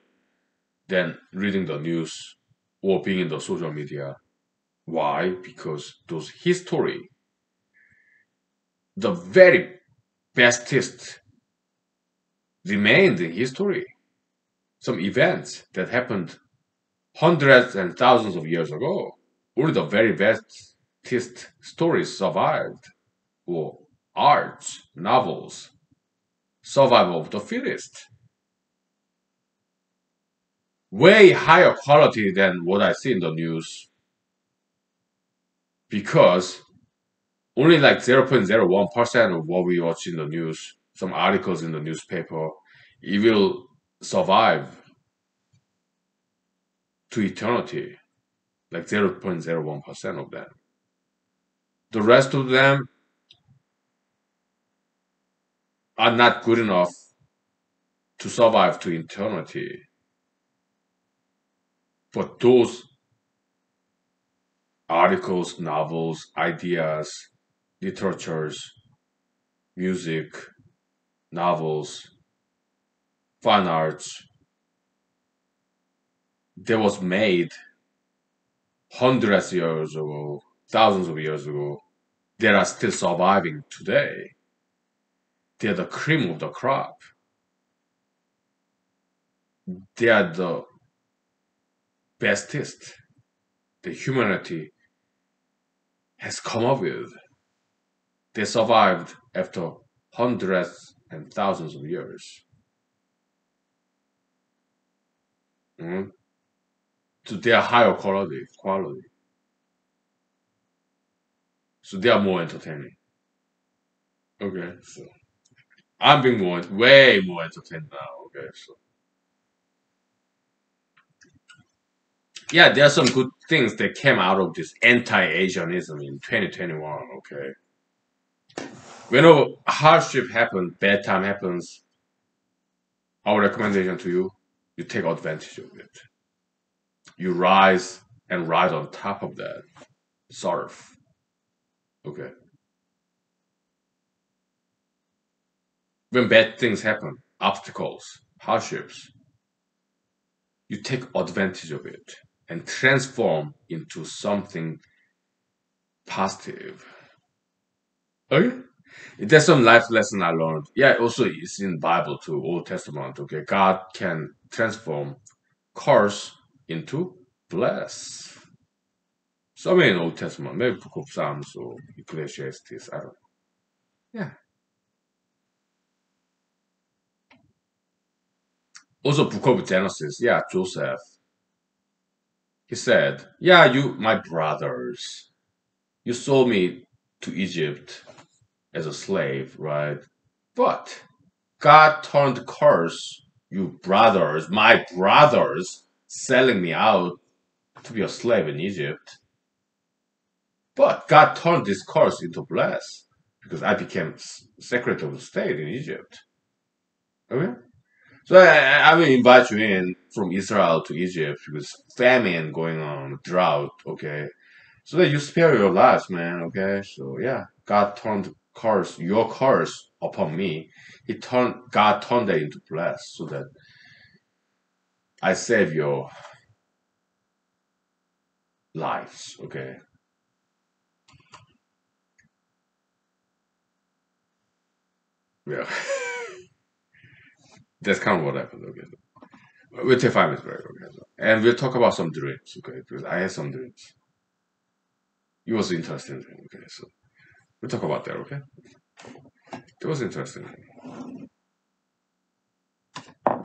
than reading the news or being in the social media. Why? Because those history, the very bestest remained in history. Some events that happened hundreds and thousands of years ago. Only the very bestest stories survived. Or arts, novels, survival of the fittest. Way higher quality than what I see in the news. Because only like 0.01% of what we watch in the news, some articles in the newspaper, it will survive to eternity. Like 0.01% of them. The rest of them are not good enough to survive to eternity. But those articles, novels, ideas, literatures, music, novels, fine arts, that was made hundreds of years ago, thousands of years ago, that are still surviving today. They're the cream of the crop. They are the bestest that humanity has come up with. They survived after hundreds and thousands of years. Mm? So they are higher quality. So they are more entertaining. Okay, so I'm being way more entertained now. Okay, so yeah, there are some good things that came out of this anti-Asianism in 2021. Okay, whenever hardship happens, bad time happens, our recommendation to you, you take advantage of it. You rise and ride on top of that. Surf. Okay. When bad things happen, obstacles, hardships, you take advantage of it and transform into something positive. Okay? There's some life lesson I learned. Yeah, also it's in Bible too, Old Testament. Okay, God can transform curse into bless. Somewhere in Old Testament, maybe Book of Psalms or Ecclesiastes. I don't know. Yeah. Also, Book of Genesis. Yeah, Joseph. He said, "Yeah, you, my brothers, you sold me to Egypt as a slave, right? But God turned the curse, you brothers, my brothers, selling me out to be a slave in Egypt. But God turned this curse into bless because I became secretary of state in Egypt. Okay? So I will invite you in from Israel to Egypt because famine going on, drought, okay? So that you spare your lives, man, okay? So yeah, God turned curse, your curse upon me. God turned that into bless so that I save your lives, okay? Yeah. That's kind of what happened, okay? We'll take 5 minutes break, okay? And we'll talk about some dreams, okay? Because I had some dreams. It was interesting, okay? So we'll talk about that, okay? It was interesting.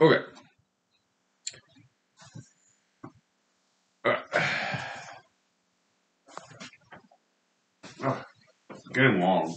Okay. Oh, getting warm.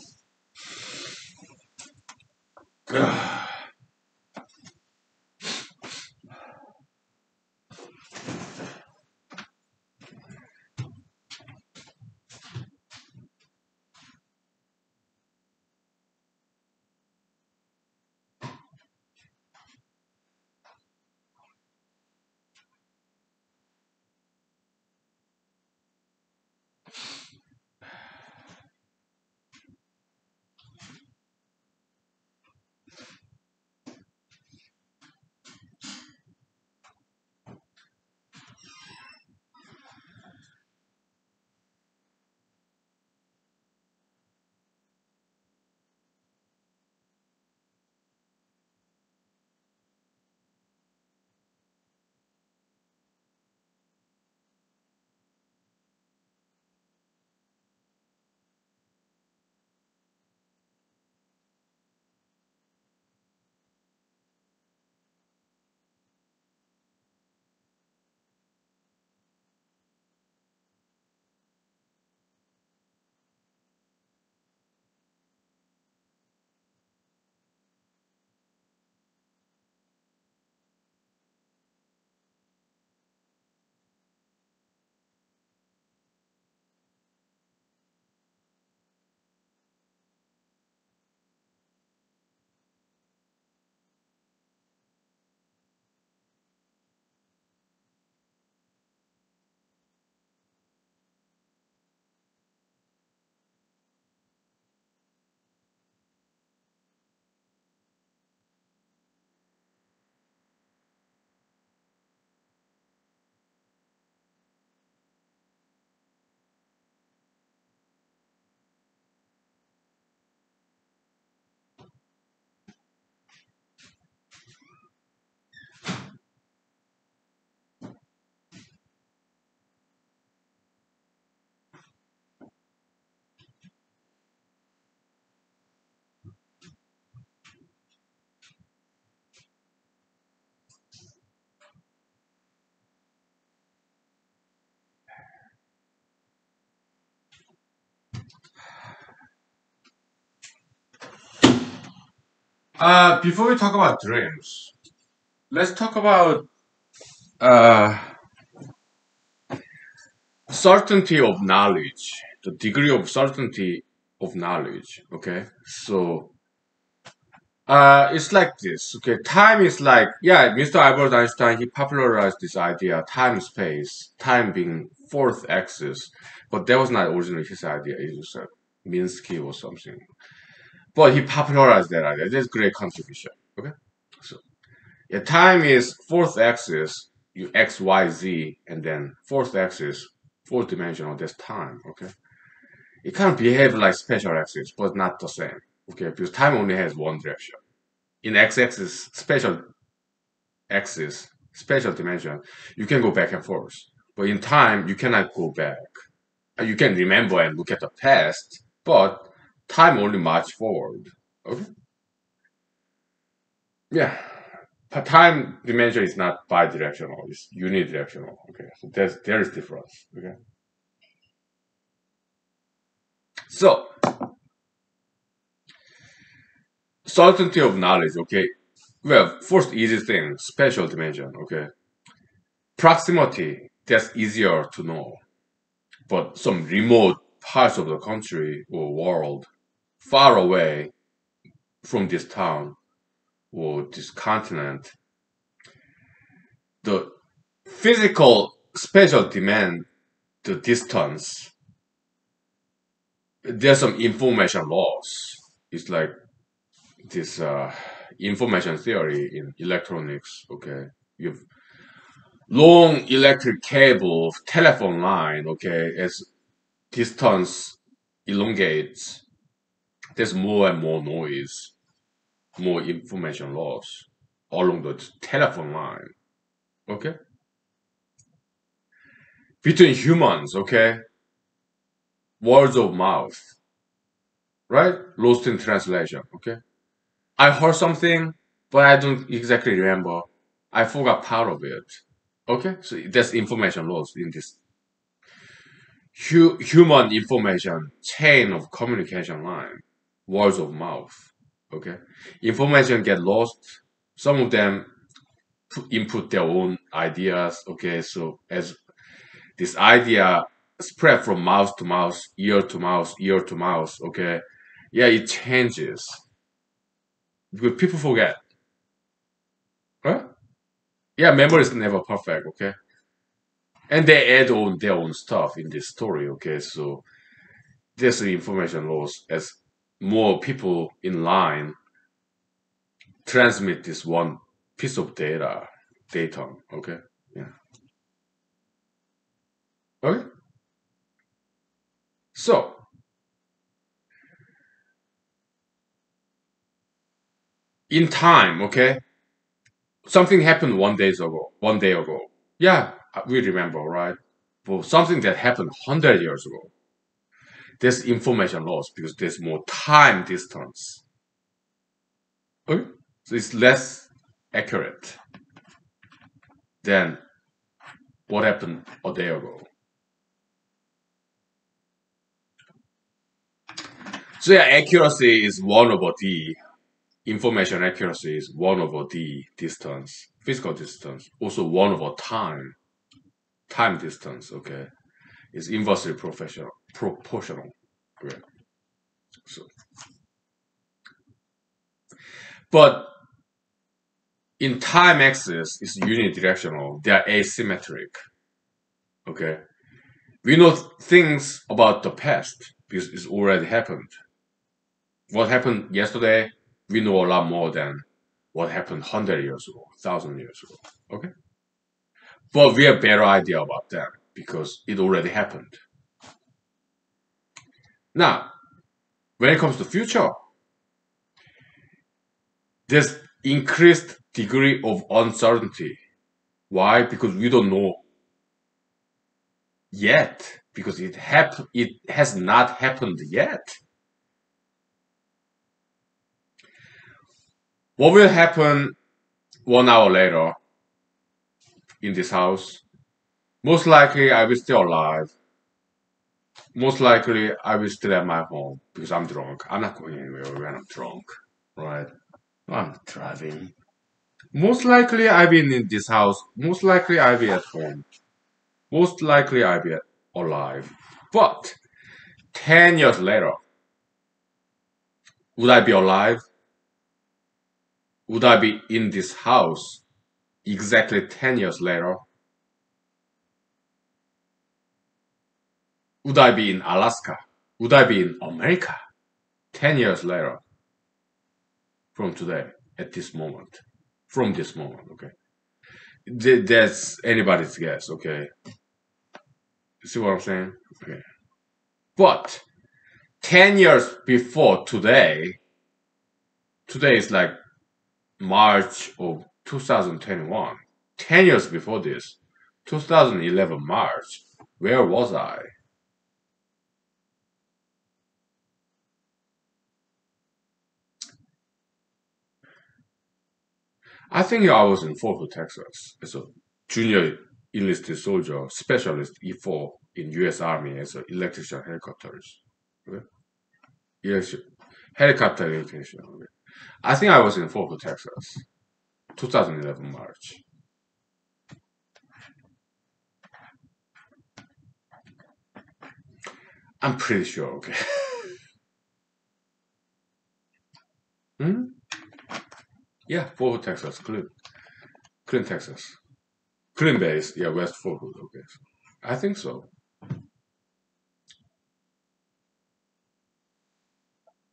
Before we talk about dreams, let's talk about uh, certainty of knowledge, the degree of certainty of knowledge. Okay, so it's like this. Okay, time is like, yeah, Mr. Albert Einstein, he popularized this idea, time space, time being fourth axis, but that was not originally his idea. It was Minsky or something. But he popularized that idea. That's great contribution. Okay, so yeah, time is fourth axis, you x, y, z, and then fourth axis, fourth dimensional. That's time. Okay, it kind of behaves like special axis, but not the same. Okay, because time only has one direction. In x-axis, special dimension, you can go back and forth. But in time, you cannot go back. You can remember and look at the past, but time only march forward. Okay. Yeah. But time dimension is not bidirectional, it's unidirectional. Okay. So there is difference. Okay. So certainty of knowledge, okay. Well, first easy thing, special dimension, okay. Proximity, that's easier to know. But some remote parts of the country or world, far away from this town or this continent, the physical spatial demand, the distance, there's some information loss. It's like this information theory in electronics. Okay, you've long electric cable, telephone line. Okay, as distance elongates, there's more and more noise, more information loss along the telephone line. Okay, between humans. Okay, words of mouth, right? Lost in translation. Okay, I heard something, but I don't exactly remember. I forgot part of it. Okay, so that's information loss in this human information chain of communication line, words of mouth. Okay, information get lost. Some of them input their own ideas. Okay, so as this idea spread from mouth to mouth, ear to mouth, ear to mouth. Okay, yeah, it changes because people forget. Right? Yeah, memory is never perfect. Okay, and they add on their own stuff in this story. Okay, so there's the information loss as more people in line transmit this one piece of data. Okay, yeah. Okay, so in time, okay, something happened 1 day ago. 1 day ago, yeah, we remember, right? But something that happened 100 years ago, there's information loss because there's more time distance. Okay, so it's less accurate than what happened a day ago. So yeah, accuracy is 1/d. Information accuracy is 1/d distance, physical distance. Also 1/time, time distance. Okay, is inversely proportional. Okay. So, but in time axis is unidirectional. They are asymmetric. Okay, we know things about the past because it's already happened. What happened yesterday, we know a lot more than what happened 100 years ago, 1,000 years ago. Okay, but we have better idea about that because it already happened. Now, when it comes to future, there's increased degree of uncertainty. Why? Because we don't know yet. Because it has not happened yet. What will happen 1 hour later in this house? Most likely I will still alive. Most likely I will still at my home because I'm drunk. I'm not going anywhere when I'm drunk. Right? I'm not driving. Most likely I'll be in this house. Most likely I'll be at home. Most likely I'll be alive. But 10 years later, would I be alive? Would I be in this house exactly 10 years later? Would I be in Alaska? Would I be in America 10 years later from today, at this moment? From this moment, okay? That's anybody's guess, okay? See what I'm saying? Okay. But 10 years before today is like March of 2021. 10 years before this, 2011 March, where was I? I think I was in Fort Hood, Texas, as a junior enlisted soldier, specialist E4 in U.S. Army as an electrician helicopters. Okay? Yes, helicopter electrician. Okay? I think I was in Fort Hood, Texas, 2011 March. I'm pretty sure. Okay. Hmm? Yeah, Fort Hood, Texas, Clean, Texas, Clean base. Yeah, West Fort Hood. Okay, I think so.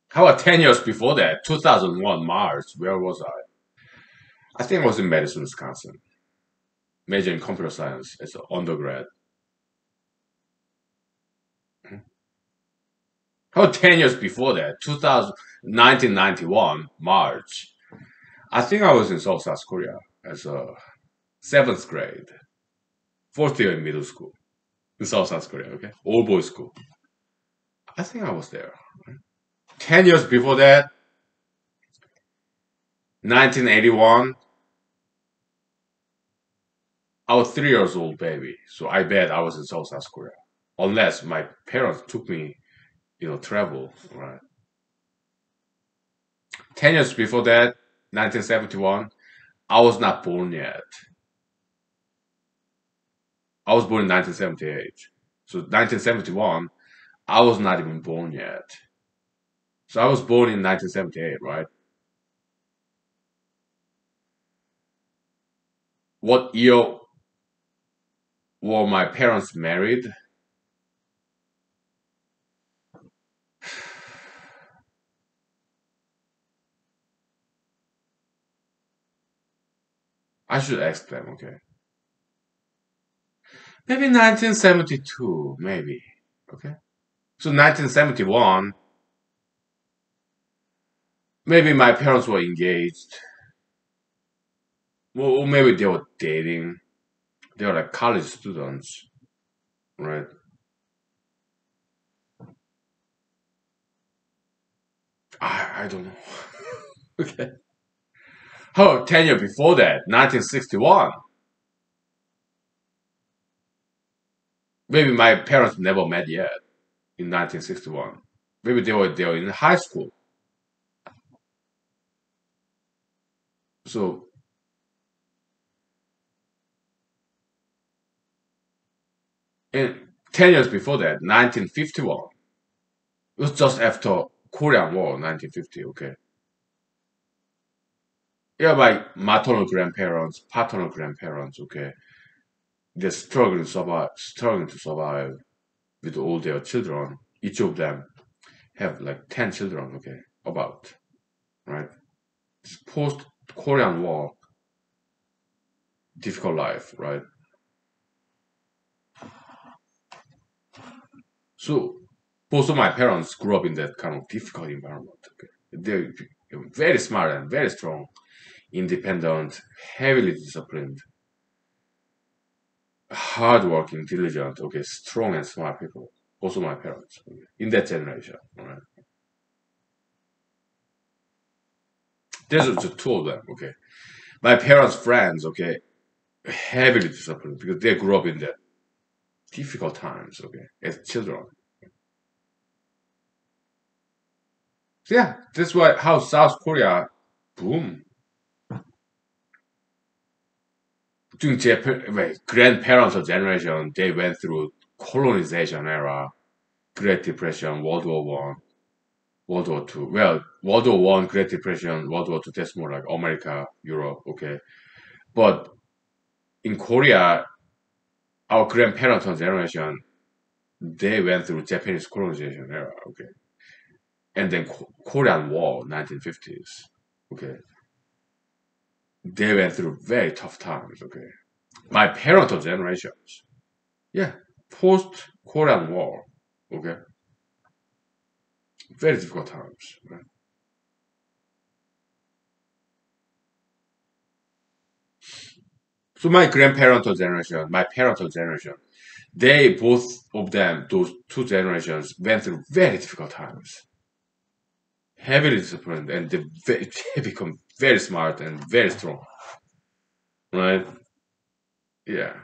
How about 10 years before that? 2001 March. Where was I? I think I was in Madison, Wisconsin. Major in computer science as an undergrad. How about 10 years before that? 1991 March. I think I was in South Korea as a seventh grade, fourth year in middle school in South Korea. Okay, all boys school. I think I was there. 10 years before that, 1981. I was 3 years old baby, so I bet I was in South Korea, unless my parents took me, travel. Right. 10 years before that, 1971, I was not born yet. I was born in 1978. So 1971, I was not even born yet. So I was born in 1978, right? What year were my parents married? I should ask them, okay. Maybe 1972, maybe. Okay. So 1971, maybe my parents were engaged. Well, or maybe they were dating. They were like college students, right? I don't know. Okay. Oh, 10 years before that, 1961. Maybe my parents never met yet in 1961. Maybe they were in high school. So in 10 years before that, 1951. It was just after Korean War, 1950. Okay. Yeah, my maternal grandparents, paternal grandparents. Okay, they're struggling to survive with all their children. Each of them have like 10 children. Okay, about right. Post Korean War, difficult life, right? So both of my parents grew up in that kind of difficult environment. Okay, they're very smart and very strong, independent, heavily disciplined, hardworking, diligent. Okay, strong and smart people. Also, my parents, okay, in that generation. All right, there's just two of them. Okay, my parents' friends. Okay, heavily disciplined because they grew up in that difficult times. Okay, as children. So yeah, that's why how South Korea boom. During grandparents generation, they went through colonization era, Great Depression, World War One, World War Two. Well, World War One, Great Depression, World War Two. That's more like America, Europe. Okay, but in Korea, our grandparents generation, they went through Japanese colonization era. Okay, and then Korean War, 1950s. Okay, they went through very tough times. Okay, my parental generations, yeah, post Korean War. Okay, very difficult times. Right? So my grandparental generation, my parental generation, they both of them, those two generations, went through very difficult times, heavily disciplined, and they become very smart and very strong. Right? Yeah.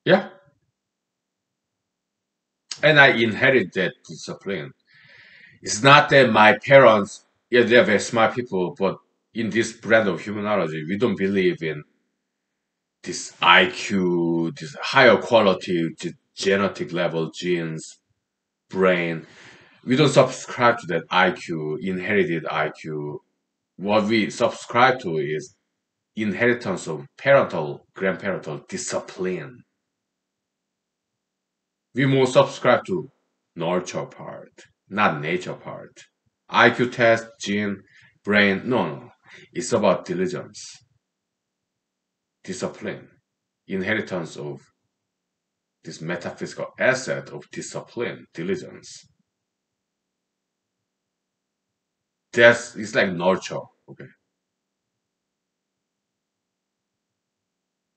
Yeah. And I inherited that discipline. It's not that my parents, yeah, they're very smart people, but in this brand of humanology, we don't believe in this IQ, this higher quality, genetic level genes, brain. We don't subscribe to that IQ, inherited IQ. What we subscribe to is inheritance of parental, grandparental discipline. We more subscribe to nurture part, not nature part. IQ test, gene, brain, no, no. It's about diligence, discipline, inheritance of this metaphysical asset of discipline, diligence. That's it's like nurture, okay?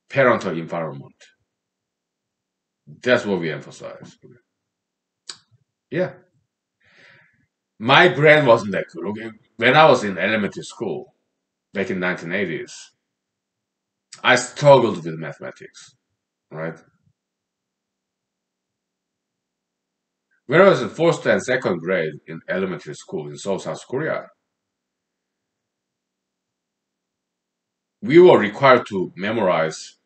Parental environment, That's what we emphasize. Yeah. My brain wasn't that good. Okay. When I was in elementary school, back in 1980s, I struggled with mathematics, right? When I was in first and second grade in elementary school in Seoul, South Korea, we were required to memorize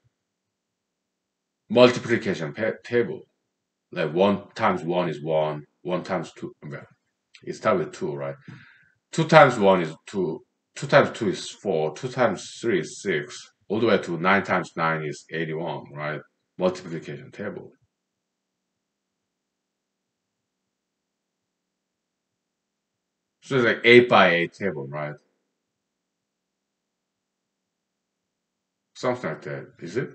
multiplication table. Like 1 times 1 is 1, 1 times 2. Well, it starts with 2, right? 2 times 1 is 2, 2 times 2 is 4, 2 times 3 is 6, all the way to 9 times 9 is 81, right? Multiplication table. So it's like 8 by 8 table, right? Something like that. Is it?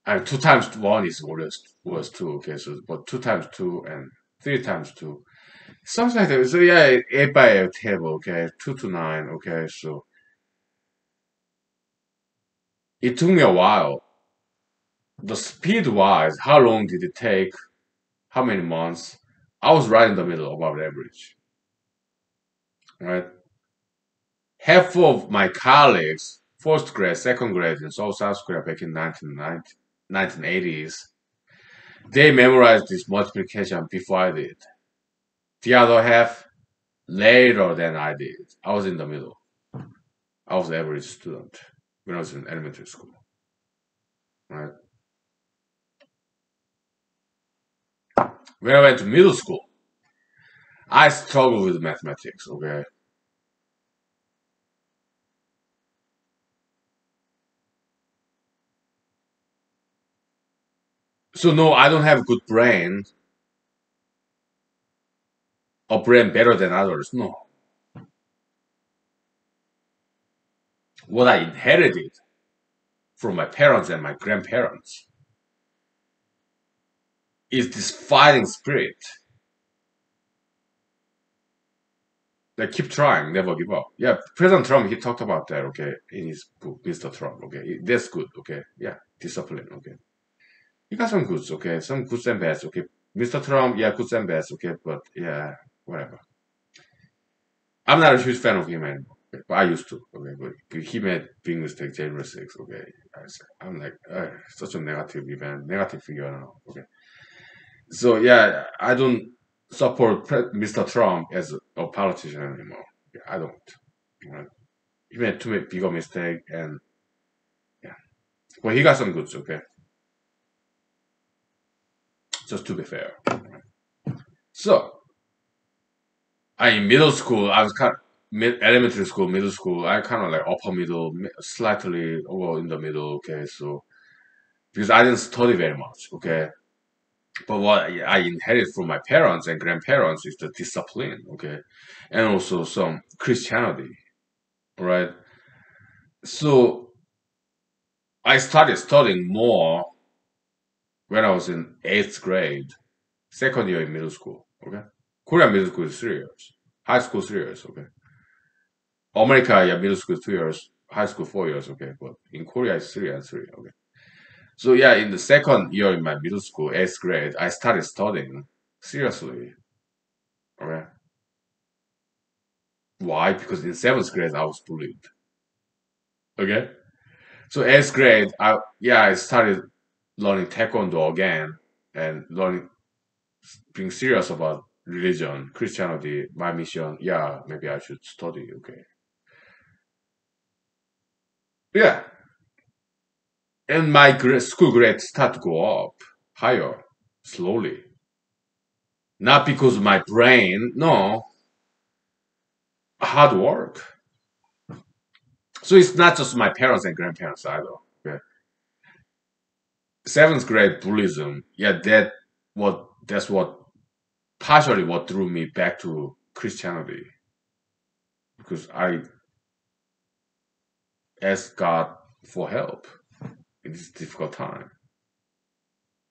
And 2 times 1 is was 2, okay? So, but 2 times 2 and 3 times 2. Something like that. So yeah, 8 by 8 table, okay? 2 to 9, okay? So it took me a while. The speed wise, how long did it take? How many months? I was right in the middle of our average, right? Half of my colleagues, first grade, second grade in Seoul, South Korea back in 1980s, they memorized this multiplication before I did. The other half later than I did. I was in the middle. I was the average student when I was in elementary school, right? When I went to middle school, I struggled with mathematics, okay? So no, I don't have good brain or brain better than others. No. What I inherited from my parents and my grandparents is this fighting spirit. Like keep trying, never give up. Yeah, President Trump, he talked about that, okay, in his book, Mr. Trump, okay. That's good, okay. Yeah, discipline, okay. You got some goods, okay, some goods and bads, okay. Mr. Trump, yeah, goods and bads, okay, but yeah, whatever. I'm not a huge fan of him anymore, okay, but I used to, okay, but he made big mistake January 6th, okay. I'm like, such a negative event, negative figure now, okay. So yeah, I don't support Mr. Trump as a politician anymore. Yeah, I don't. You know, he made too many bigger mistake, and yeah, well, he got some goods, okay. Just to be fair. So, I in middle school, I was kind of elementary school, middle school, I kind of like upper middle, slightly over in the middle, okay. So because I didn't study very much, okay. But what I inherited from my parents and grandparents is the discipline, okay, and also some Christianity, right? So I started studying more when I was in 8th grade, second year in middle school. Okay, Korean middle school is 3 years, high school 3 years. Okay, America, yeah, middle school 2 years, high school 4 years. Okay, but in Korea it's 3 and 3. Okay, so yeah, in the second year in my middle school, 8th grade, I started studying seriously. Okay, why? Because in 7th grade I was bullied. Okay, so 8th grade, I started learning taekwondo again and learning being serious about religion, Christianity, my mission. Yeah, maybe I should study. Okay, yeah, and my school grades start to go up higher slowly. Not because of my brain, no, hard work. So it's not just my parents and grandparents either. Okay, 7th grade Buddhism. Yeah, that's what partially what drew me back to Christianity because I asked God for help in this difficult time,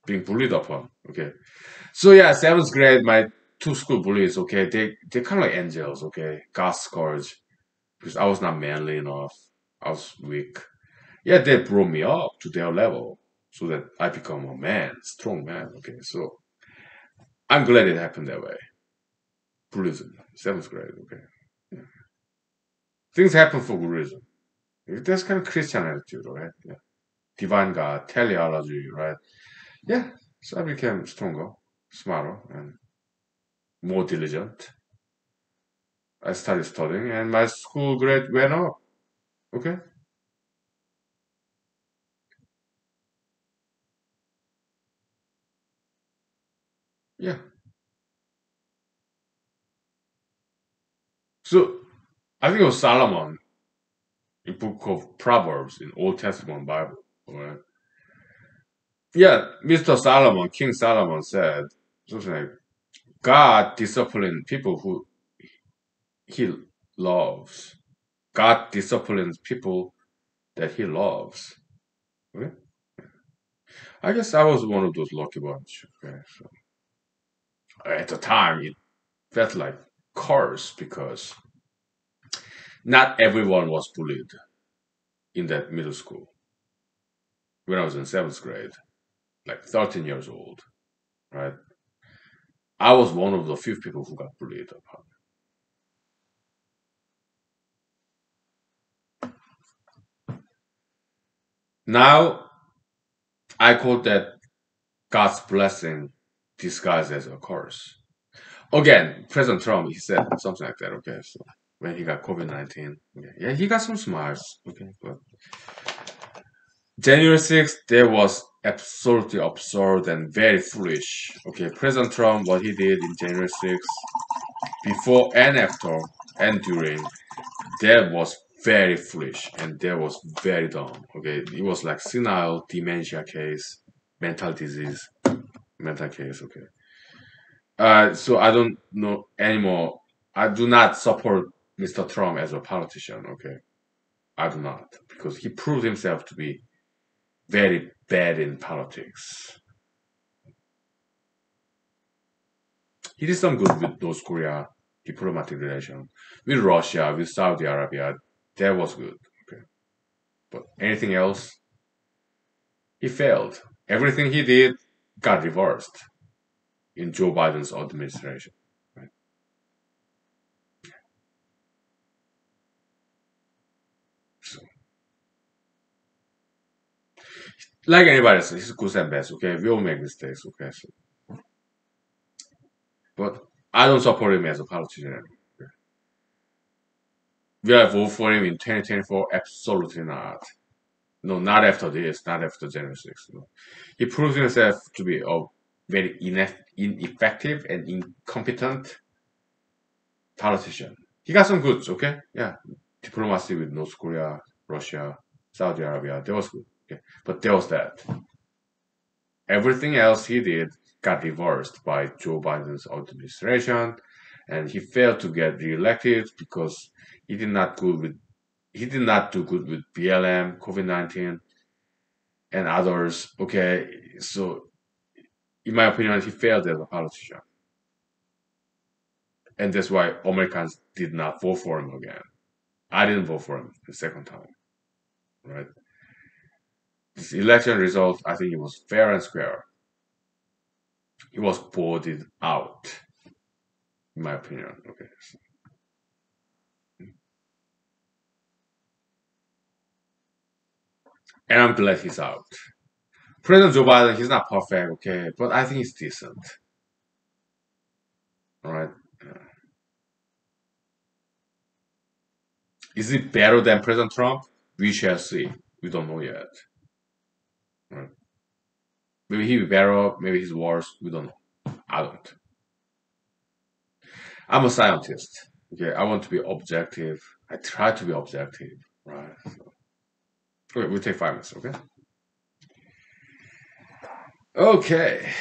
being bullied upon. Okay, so yeah, 7th grade, my two school bullies. Okay, they kind of like angels. Okay, God's scourge because I was not manly enough. I was weak. Yeah, they brought me up to their level. so that I become a man, strong man. Okay, so I'm glad it happened that way. Buddhism, seventh grade. Okay, yeah. Things happen for good reason. That's kind of Christian attitude, right? Yeah. Divine God, teleology, right? Yeah. So I became stronger, smarter, and more diligent. I started studying, and my school grade went up. Okay. Yeah. So I think it was Solomon, in book of Proverbs in Old Testament Bible. Right? Yeah, Mr. Solomon, King Solomon said something like, God disciplines people who he loves. God disciplines people that he loves. Okay? I guess I was one of those lucky ones. Okay? So at the time, it felt like curse because not everyone was bullied in that middle school. When I was in seventh grade, like 13 years old, right? I was one of the few people who got bullied upon. Now, I call that God's blessing disguised as a curse. Again, President Trump, he said something like that, okay? So when he got COVID-19, okay, yeah, he got some smiles, okay? But January 6th, there was absolutely absurd and very foolish. Okay, President Trump, what he did in January 6th, before and after and during, that was very foolish and that was very dumb. Okay, it was like senile dementia case, mental disease, mental case. Okay, so I don't know anymore. I do not support Mr. Trump as a politician. Okay, I do not because he proved himself to be very bad in politics. He did some good with North Korea diplomatic relation, with Russia, with Saudi Arabia. That was good. Okay, but anything else, he failed. Everything he did got reversed in Joe Biden's administration. Right? So, like anybody else, he's good and bad. Okay, we all make mistakes. Okay, so, but I don't support him as a politician anymore. Okay? Will I vote for him in 2024? Absolutely not. No, not after this, not after January 6th. No. He proved himself to be a very ineffective and incompetent politician. He got some goods, okay? Yeah. Diplomacy with North Korea, Russia, Saudi Arabia, that was good. Okay. But there was that. Everything else he did got reversed by Joe Biden's administration, and he failed to get reelected because he did not good with he did not do good with BLM, COVID-19, and others. Okay, so in my opinion, he failed as a politician, and that's why Americans did not vote for him again. I didn't vote for him the second time, right? This election result, I think it was fair and square. He was voted out, in my opinion. Okay, so, and I'm glad he's out. President Joe Biden, he's not perfect, okay, but I think he's decent. All right. Is it better than President Trump? We shall see. We don't know yet. All right. Maybe he'll be better, maybe he's worse. We don't know. I don't. I'm a scientist. Okay, I want to be objective. I try to be objective, right? So, okay, we'll take 5 minutes. Okay. Okay.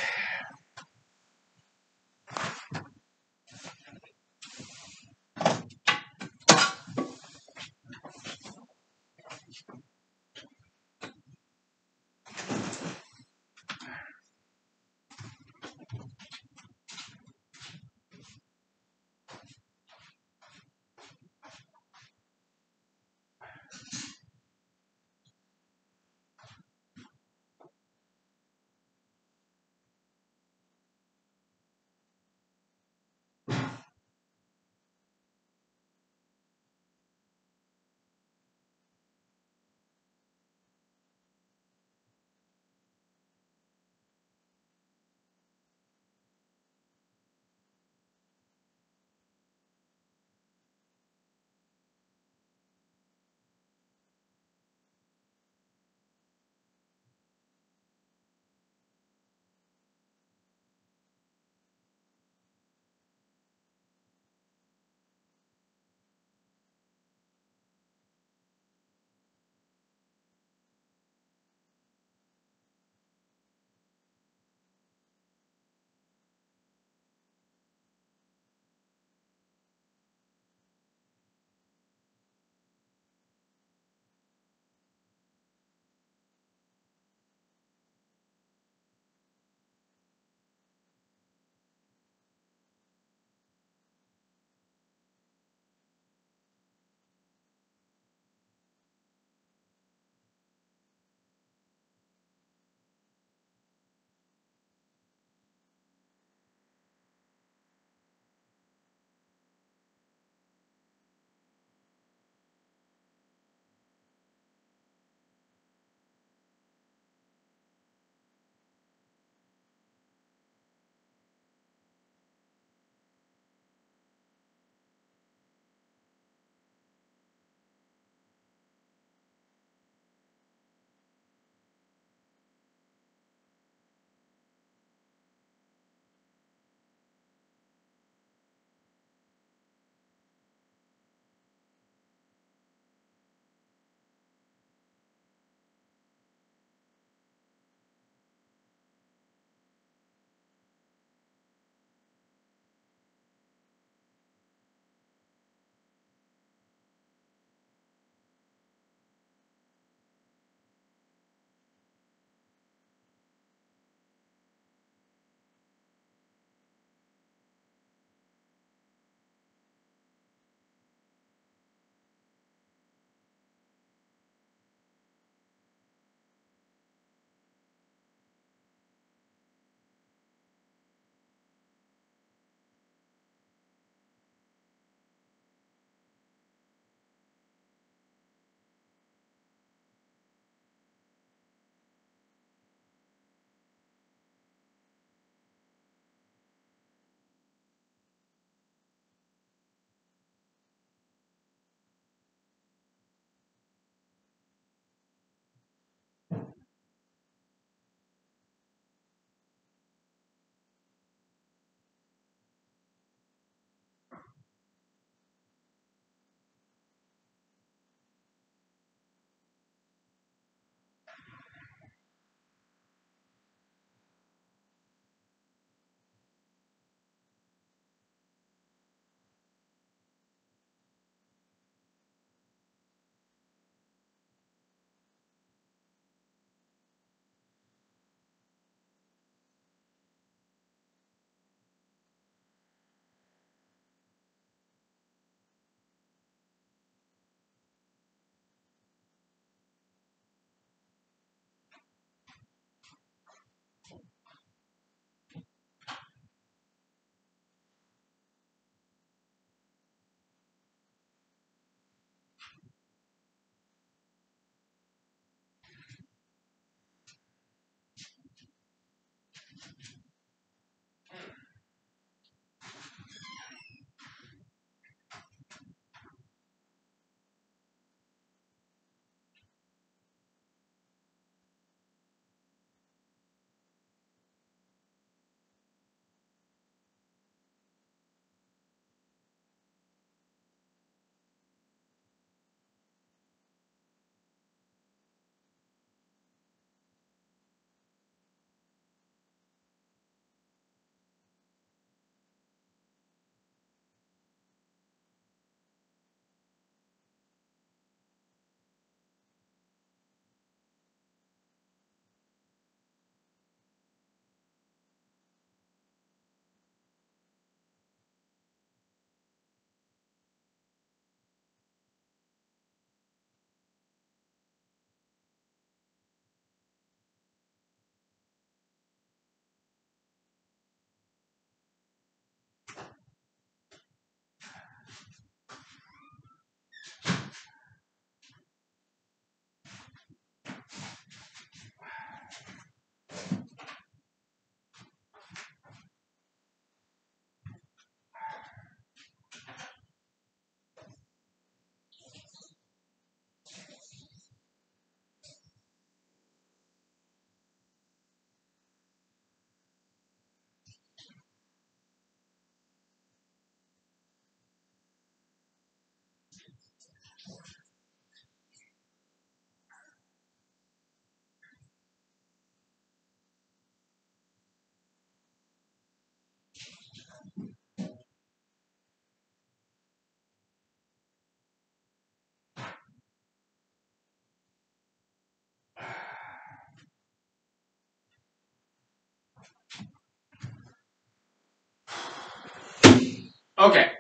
Okay,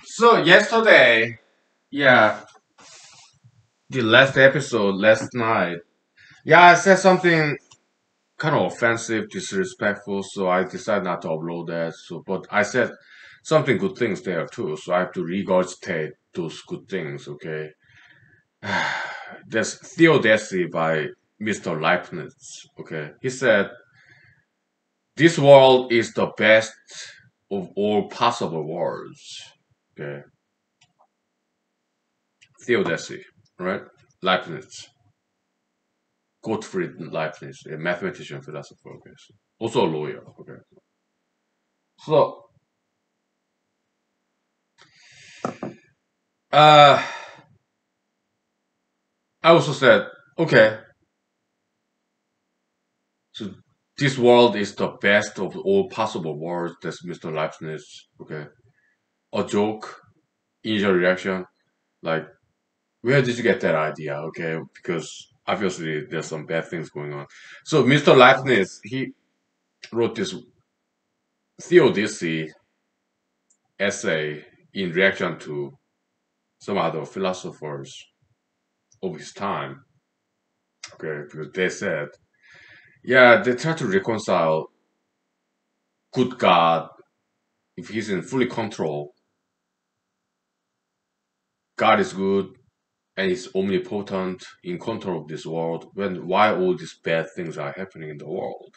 so yesterday, yeah, the last episode last night, yeah, I said something kind of offensive, disrespectful, so I decided not to upload that. So, but I said something good things there too, so I have to regurgitate those good things. Okay, there's Theodesy by Mr. Leibniz. Okay, he said this world is the best of all possible worlds. Okay, Theodesy, right? Leibniz, Gottfried Leibniz, a mathematician, philosopher. Okay, so also a lawyer. Okay, so uh, I also said, okay, so this world is the best of all possible worlds. That's Mr. Leibniz. Okay, a joke, initial reaction, like, where did you get that idea? Okay, because obviously there's some bad things going on. So Mr. Leibniz, he wrote this theodicy essay in reaction to some other philosophers of his time. Okay, because they said, yeah, they try to reconcile good God if he's in fully control. God is good and is omnipotent in control of this world. When why all these bad things are happening in the world?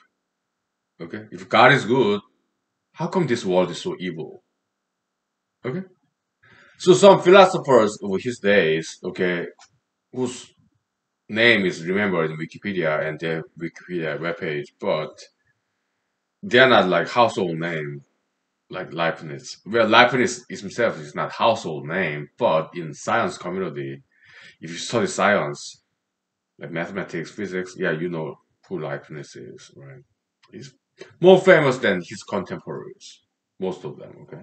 Okay, if God is good, how come this world is so evil? Okay, so some philosophers of his days, okay, whose name is remembered in Wikipedia and their Wikipedia webpage, but they're not like household name like Leibniz. Well, Leibniz is himself is not household name, but in science community, if you study science like mathematics, physics, yeah, you know who Leibniz is, right? He's more famous than his contemporaries, most of them. Okay,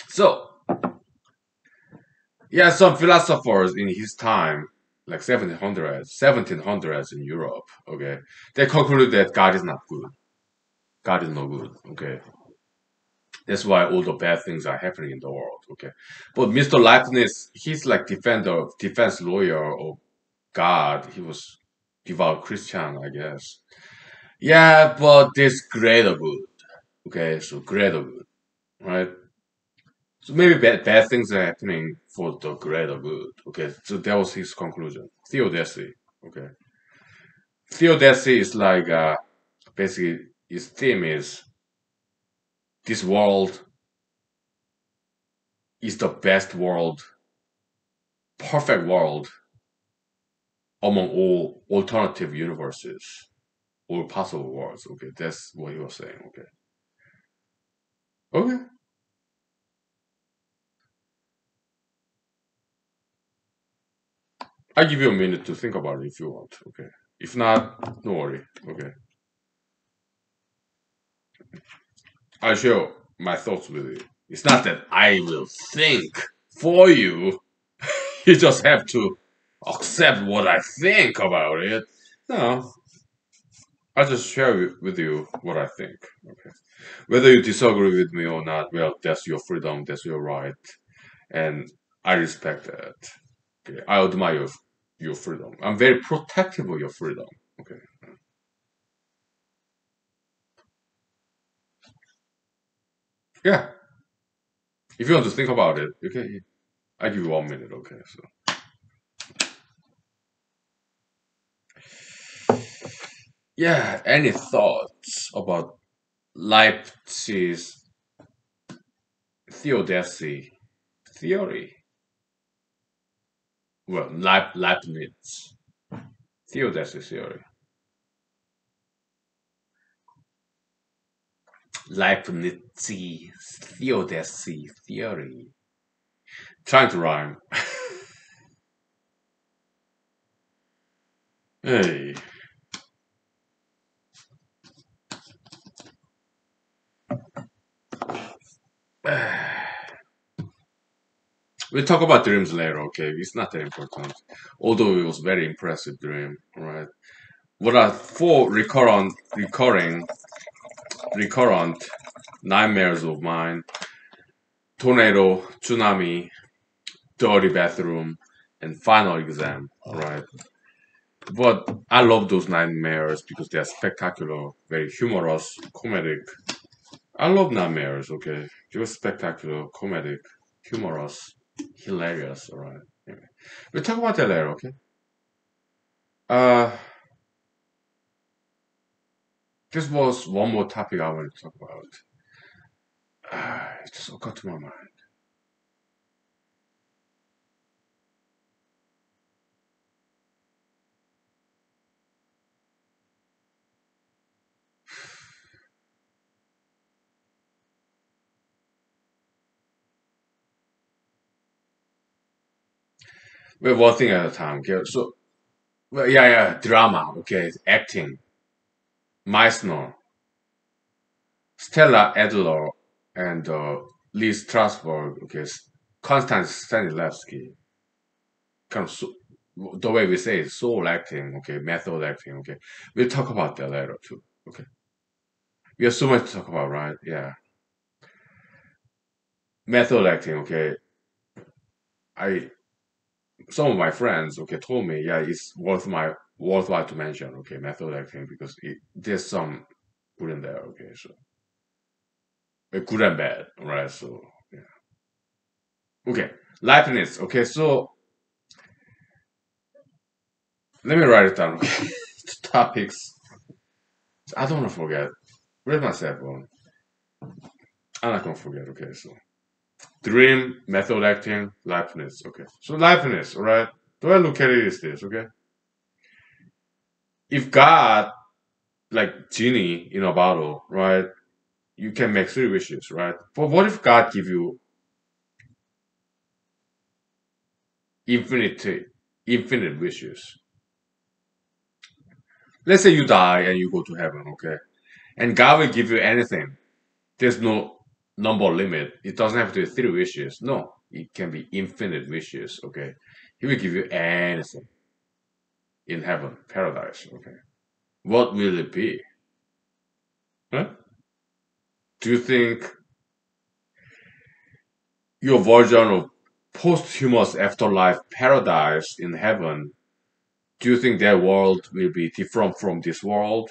so yeah, some philosophers in his time, like 1700s in Europe, okay, they concluded that God is not good. God is no good. Okay, that's why all the bad things are happening in the world. Okay, but Mr. Leibniz, he's like defense lawyer of God. He was devout Christian, I guess. Yeah, but this greater good. Okay, so greater good, right? So maybe bad things are happening for the greater good. Okay, so that was his conclusion. Theodicy. Okay, theodicy is like basically his theme is this world is the best world, perfect world among all alternative universes, all possible worlds. Okay, that's what he was saying. Okay, okay, I give you a minute to think about it if you want. Okay, if not, no worry. Okay, I'll share my thoughts with you. It's not that I will think for you. You just have to accept what I think about it. No, I just share with you what I think. Okay, whether you disagree with me or not, well, that's your freedom, that's your right, and I respect that. Okay, I admire your freedom. I'm very protective of your freedom. Okay, yeah. If you want to think about it, okay, I give you 1 minute. Okay, so yeah, any thoughts about Leibniz's theodicy theory? Well, Leibniz theodicy theory. Leibniz theodicy theory. Trying to rhyme. Hey, We'll talk about dreams later, okay? It's not that important. Although it was very impressive dream, right? What are four recurrent nightmares of mine? Tornado, tsunami, dirty bathroom, and final exam, right? But I love those nightmares because they're spectacular, very humorous, comedic. I love nightmares, okay? They're spectacular, comedic, humorous, hilarious, alright? Anyway, we'll talk about that later, okay? Uh, this was one more topic I wanted to talk about. It just occurred to my mind. Well, one thing at a time, okay? So, well, yeah, drama, okay? Acting, Meissner, Stella Adler, and Lee Strasberg, okay? Konstantin Stanislavski, kind of the way we say it, soul acting, okay? Method acting, okay? We'll talk about that later too, okay? We have so much to talk about, right? Yeah. Method acting, okay? I Some of my friends, okay, told me, yeah, it's worthwhile to mention, okay, method acting because there's some good in there, okay, so good and bad, right? So yeah, okay, Leibniz, okay, so let me write it down, okay, topics. I don't want to forget. Where's my cell phone? I'm not gonna forget, okay, so dream, method acting, Leibniz, okay, so Leibniz, all right. The way I look at it is this, okay, if God like genie in a bottle, right? You can make three wishes, right? But what if God give you infinite infinite wishes? Let's say you die and you go to heaven, okay? And God will give you anything. There's no number limit. It doesn't have to be three wishes. No, it can be infinite wishes, okay? He will give you anything in heaven, paradise, okay? What will it be? Huh? Do you think your version of posthumous afterlife paradise in heaven, do you think that world will be different from this world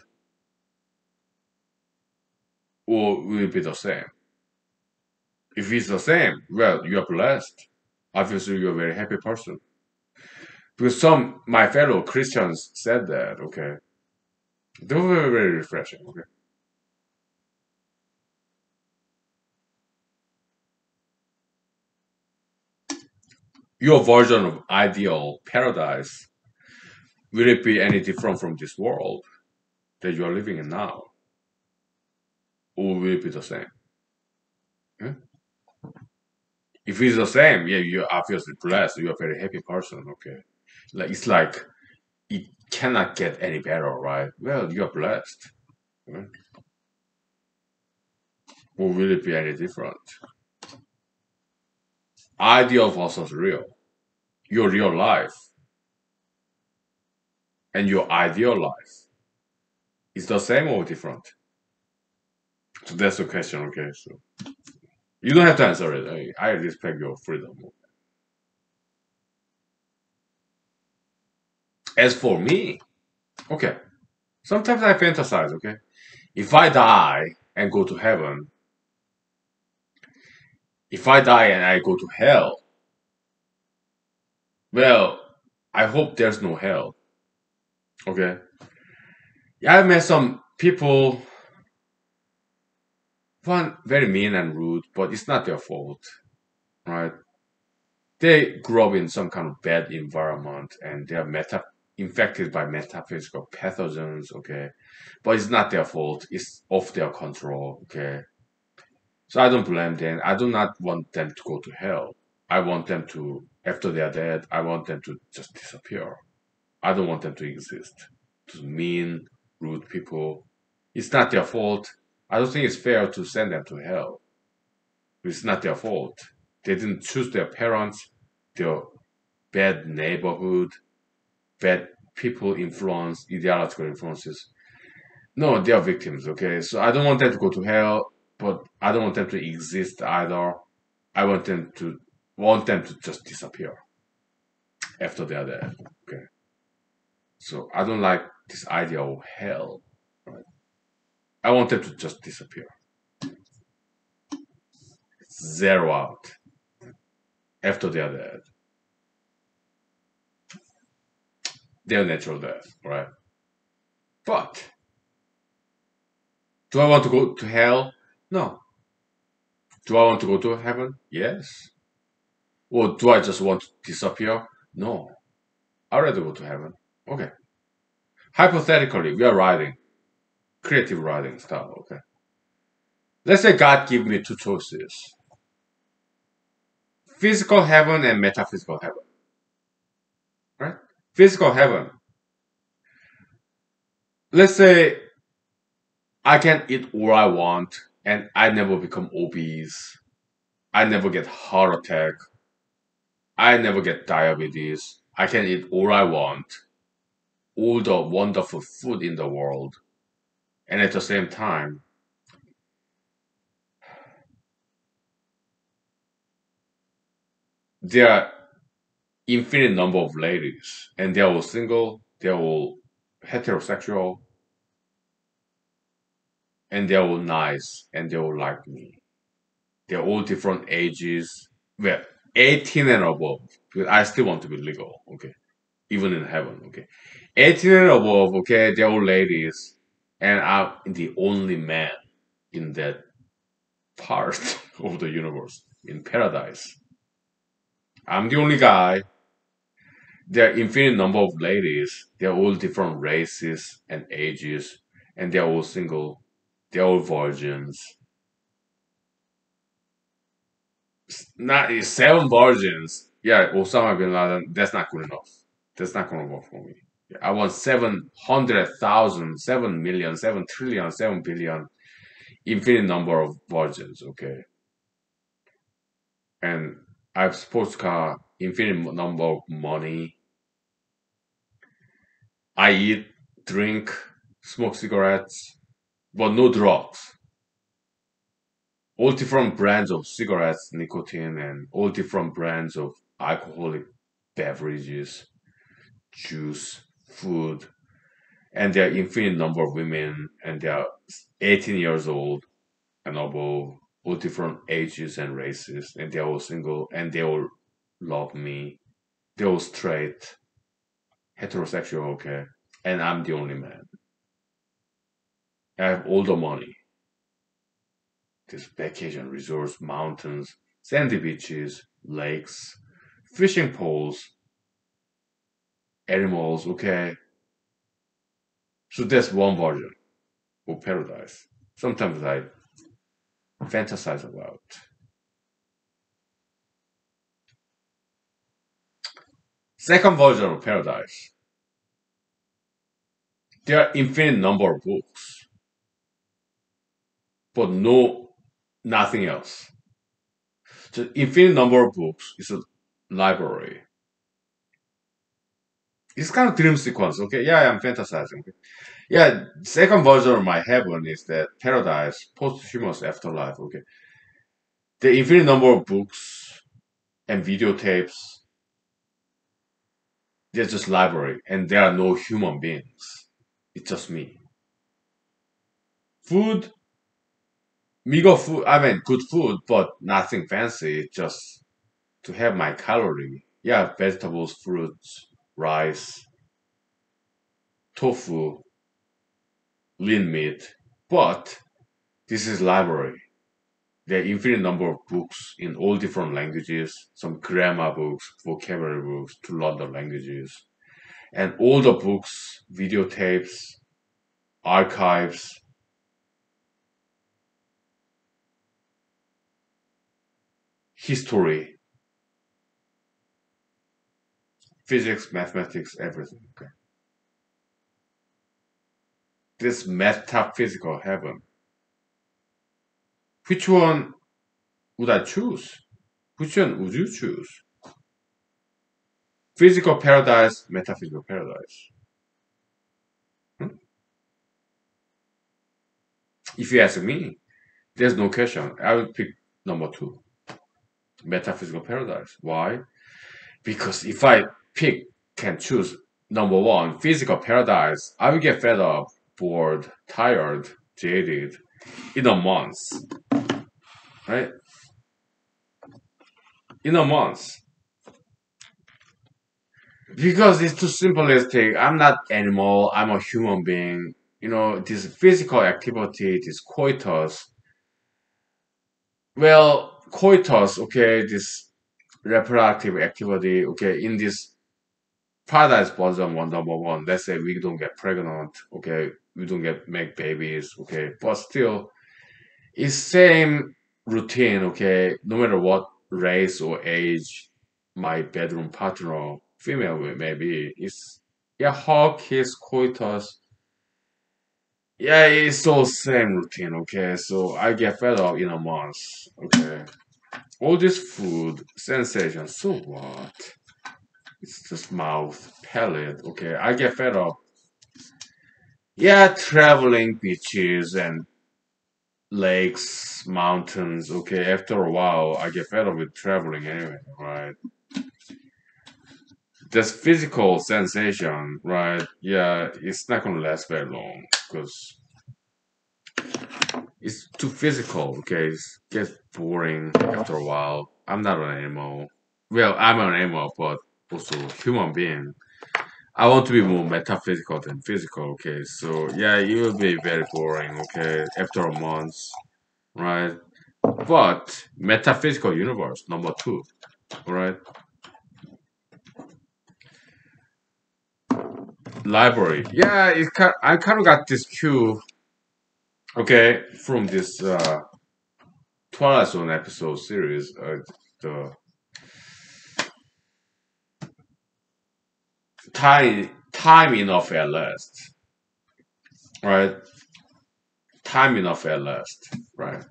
or will it be the same? If it's the same, well, you are blessed. Obviously, you're a very happy person. Because some my fellow Christians said that, okay. They were very, very refreshing, okay. Your version of ideal paradise, will it be any different from this world that you are living in now? Or will it be the same? Yeah? If it's the same, yeah, you're obviously blessed. You're a very happy person, okay. Like it's like it cannot get any better, right? Well, you're blessed. Right? Or will it be any different? Ideal versus real. Your real life and your ideal life is the same or different? So that's the question, okay? So you don't have to answer it. I respect your freedom. As for me, okay, sometimes I fantasize, okay? If I die and go to heaven, if I die and I go to hell, well, I hope there's no hell, okay? Yeah, I met some people who are very mean and rude, but it's not their fault, right? They grew up in some kind of bad environment and they are infected by metaphysical pathogens, okay? But it's not their fault, it's off their control, okay? So I don't blame them. I do not want them to go to hell. I want them to, after they are dead, I want them to just disappear. I don't want them to exist. To mean, rude people. It's not their fault. I don't think it's fair to send them to hell. It's not their fault. They didn't choose their parents. their bad neighborhood, bad people influence, ideological influences. No, they are victims, okay? So I don't want them to go to hell, but I don't want them to exist either. I want them to just disappear after they are dead. Okay. So I don't like this idea of hell. Right? I want them to just disappear. Zero out after they are dead. Their natural death, right? But do I want to go to hell? No. Do I want to go to heaven? Yes. Or do I just want to disappear? No. I'd rather go to heaven. Okay. Hypothetically, we are writing, creative writing style, okay? Let's say God give me two choices. Physical heaven and metaphysical heaven. Right? Physical heaven. Let's say I can eat all I want and I never become obese. I never get heart attack. I never get diabetes. I can eat all I want. All the wonderful food in the world. And at the same time, there are infinite number of ladies, and they're all single, they're all heterosexual, and they're all nice, and they all like me. They're all different ages. Well, 18 and above, because I still want to be legal, okay? Even in heaven, okay? 18 and above, okay, they're all ladies, and I'm the only man in that part of the universe, in paradise. I'm the only guy. There are infinite number of ladies. They're all different races and ages, and they're all single. They're all virgins. Not seven virgins. Yeah, Osama bin Laden. That's not good enough. That's not gonna work for me. I want 700,000, 7,000,000, 7,000,000,000,000, 7,000,000,000, infinite number of virgins. Okay, and I have sports car, infinite number of money. I eat, drink, smoke cigarettes, but no drugs. All different brands of cigarettes, nicotine, and all different brands of alcoholic beverages, juice, food, and there are infinite number of women, and they are 18 years old and above, all different ages and races, and they're all single, and they all love me. They're all straight, heterosexual, okay, and I'm the only man. I have all the money. These vacation resorts, mountains, sandy beaches, lakes, fishing poles, animals, okay? So that's one version of paradise. Sometimes I fantasize about. Second version of paradise. There are infinite number of books, but nothing else. So infinite number of books is a library. It's kind of dream sequence, okay? Yeah, I'm fantasizing. Okay? Yeah, second version of my heaven is that paradise, posthumous afterlife, okay? The infinite number of books and videotapes, there's just library, and there are no human beings. It's just me. Food, meager food, I mean, good food, but nothing fancy, just to have my calorie. Yeah, vegetables, fruits, rice, tofu, lean meat. But this is library. There are infinite number of books in all different languages, some grammar books, vocabulary books to learn the languages. And all the books, videotapes, archives, history, physics, mathematics, everything. Okay. This metaphysical heaven. Which one would I choose? Which one would you choose? Physical paradise, metaphysical paradise. Hmm? If you ask me, there's no question. I would pick number two, metaphysical paradise. Why? Because if I pick, can choose number one, physical paradise, I will get fed up, bored, tired, jaded in a month, right? In a month. Because it's too simplistic. I'm not animal, I'm a human being. This physical activity, this coitus. Well, coitus, okay, this reproductive activity, okay, in this paradise version one number one, let's say we don't get pregnant, okay, we don't get make babies, okay, but still it's same routine, okay, no matter what race or age my bedroom partner, female maybe, it's yeah, hug, kiss, coitus, yeah, it's all same routine, okay, so I get fed up in a month, okay. All this food sensation, so what? It's just mouth, palate. Okay, I get fed up. Yeah, traveling beaches and lakes, mountains. Okay, after a while, I get fed up with traveling anyway, right? This physical sensation, right? Yeah, it's not gonna last very long because it's too physical. Okay, it gets boring after a while. I'm not an animal. Well, I'm an animal, but also human being. I want to be more metaphysical than physical, okay? So yeah, it will be very boring, okay, after a month, right? But metaphysical universe, number two, right? Library. Yeah, I kind of got this cue, okay, from this Twilight Zone episode series, the time enough at last, right? Time enough at last, right?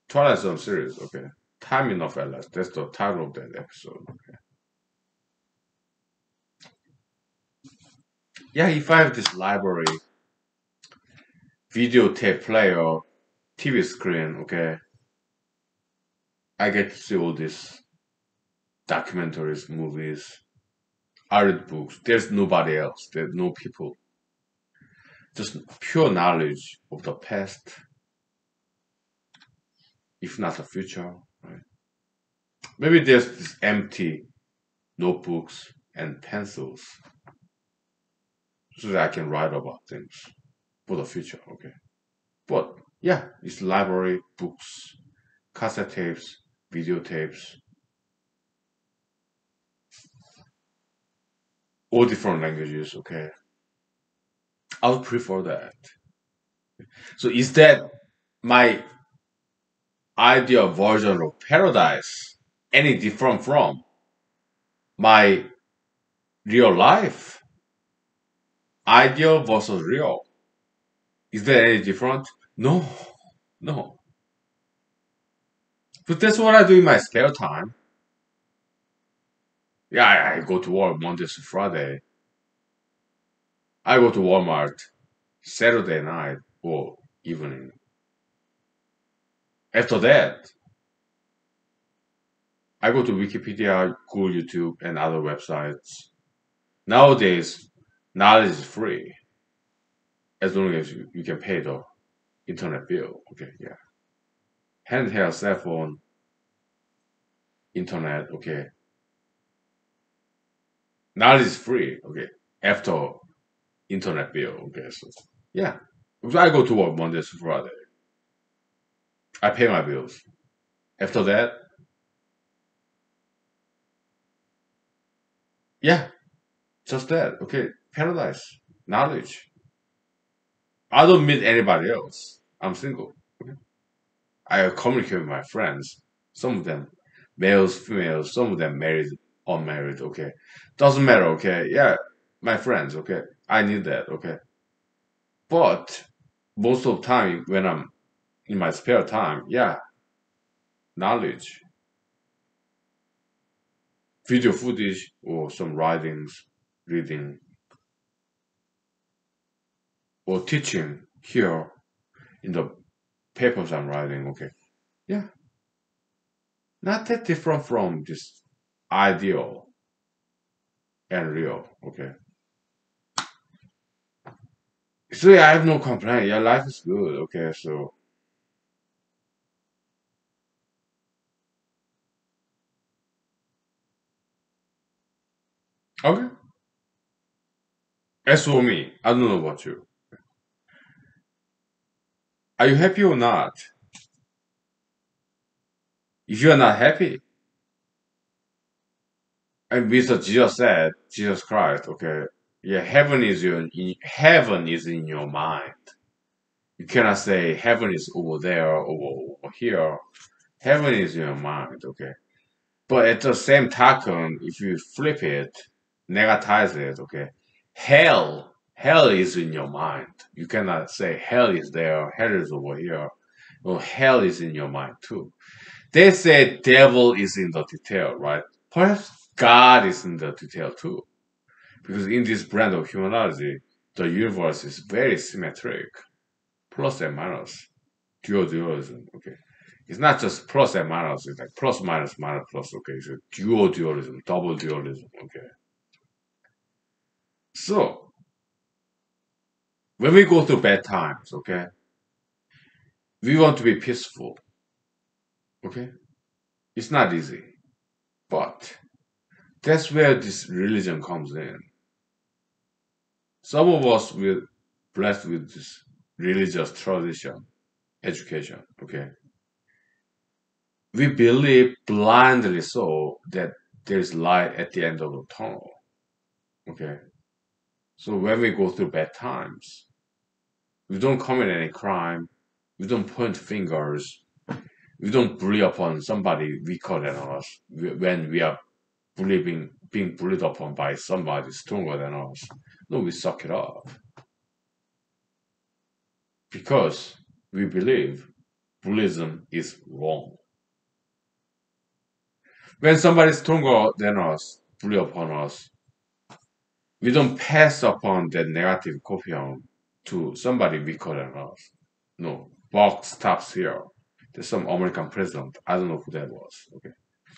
Twilight Zone series, okay. Time enough at last. That's the title of that episode. Yeah, if I have this library, videotape player, TV screen, okay, I get to see all these documentaries, movies, I read books. There's nobody else. There's no people. Just pure knowledge of the past, if not the future. Right? Maybe there's this empty notebooks and pencils so that I can write about things for the future. Okay, but yeah, it's library, books, cassette tapes, videotapes, all different languages. Okay, I would prefer that. So is that my ideal version of paradise any different from my real life? Ideal versus real. Is there any different? No, no. But that's what I do in my spare time. Yeah, I go to work Monday to Friday. I go to Walmart Saturday night or evening. After that, I go to Wikipedia, Google, YouTube, and other websites. Nowadays, knowledge is free as long as you can pay the internet bill. Okay, yeah. Handheld cell phone, internet, okay. Knowledge is free, okay. After internet bill, okay. So yeah. So I go to work Monday to Friday. I pay my bills. After that, yeah, just that. Okay. Paradise. Knowledge. I don't meet anybody else. I'm single. Okay? I communicate with my friends. Some of them males, females, some of them married, unmarried, okay. Doesn't matter, okay. Yeah, my friends, okay. I need that, okay. But most of the time when I'm in my spare time, yeah, knowledge. video footage or some writings, reading, or teaching here in the papers I'm writing. Okay, yeah, not that different from this ideal and real. Okay, so yeah, I have no complaint. Yeah, life is good. Okay, so okay. As for me, I don't know about you. Are you happy or not? If you are not happy, and Mr. Jesus said, Jesus Christ, okay, yeah, heaven is in your mind. You cannot say heaven is over there or over here. Heaven is in your mind, okay. But at the same token, if you flip it, negatize it, okay, hell is in your mind. You cannot say hell is there, hell is over here. Well, hell is in your mind too. They say devil is in the detail, right? Perhaps God is in the detail too. Because in this brand of humanology, the universe is very symmetric, plus and minus, dualism. Okay, it's not just plus and minus; it's like plus minus minus plus. Okay, it's a dualism, double dualism. Okay, so when we go through bad times, okay, we want to be peaceful. Okay, it's not easy, but that's where this religion comes in. Some of us were blessed with this religious tradition, education. Okay, we believe blindly so that there's light at the end of the tunnel. Okay. So when we go through bad times, we don't commit any crime, we don't point fingers, we don't bully upon somebody weaker than us when we are being bullied upon by somebody stronger than us. No, we suck it up because we believe bullyism is wrong. When somebody stronger than us bully upon us, we don't pass upon that negative copium to somebody weaker than us. No, buck stops here. There's some American president. I don't know who that was. Okay,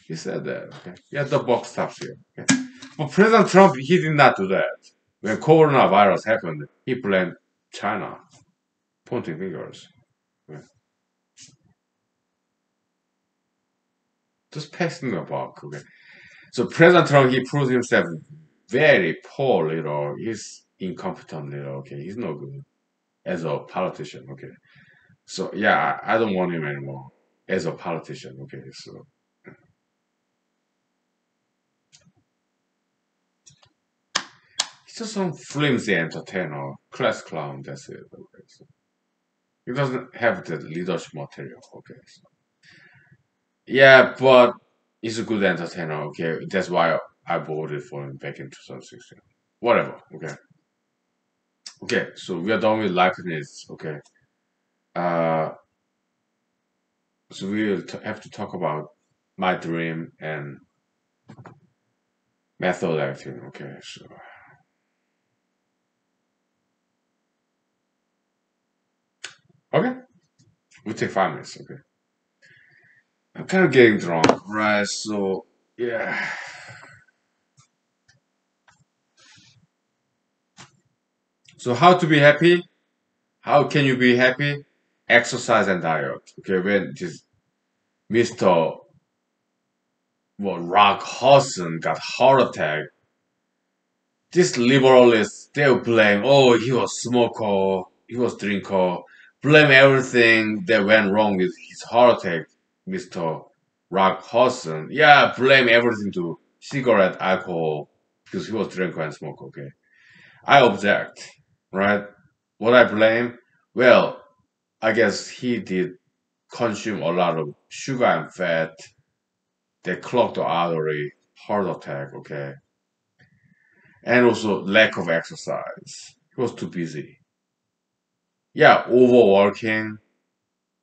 he said that. Okay, yeah, the buck stops here. Okay, but President Trump he did not do that. When coronavirus happened, he blamed China, pointing fingers. Okay. Just passing the buck. Okay, so President Trump he proves himself very poor leader. He's incompetent leader. Okay, he's no good as a politician. Okay, so yeah, I don't want him anymore as a politician. Okay, so he's just some flimsy entertainer, class clown. That's it. Okay, so he doesn't have the leadership material. Okay, so yeah, but he's a good entertainer. Okay, that's why I voted for him back in 2016. Whatever. Okay, okay. So we are done with life needs. Okay. Uh, so we will have to talk about my dream and method acting. Okay, so okay, we take 5 minutes. Okay, I'm kind of getting drunk, right? So yeah. So how to be happy? How can you be happy? Exercise and diet. Okay, when this Mr. Rock Hudson got heart attack, these liberalists they'll blame, oh, he was smoker, he was drinker, blame everything that went wrong with his heart attack, Mr. Rock Hudson. Yeah, blame everything to cigarette, alcohol, because he was drinker and smoker, okay? I object, right? What I blame? Well, I guess he did consume a lot of sugar and fat that clogged the artery, heart attack, okay? And also lack of exercise. He was too busy. Yeah, overworking,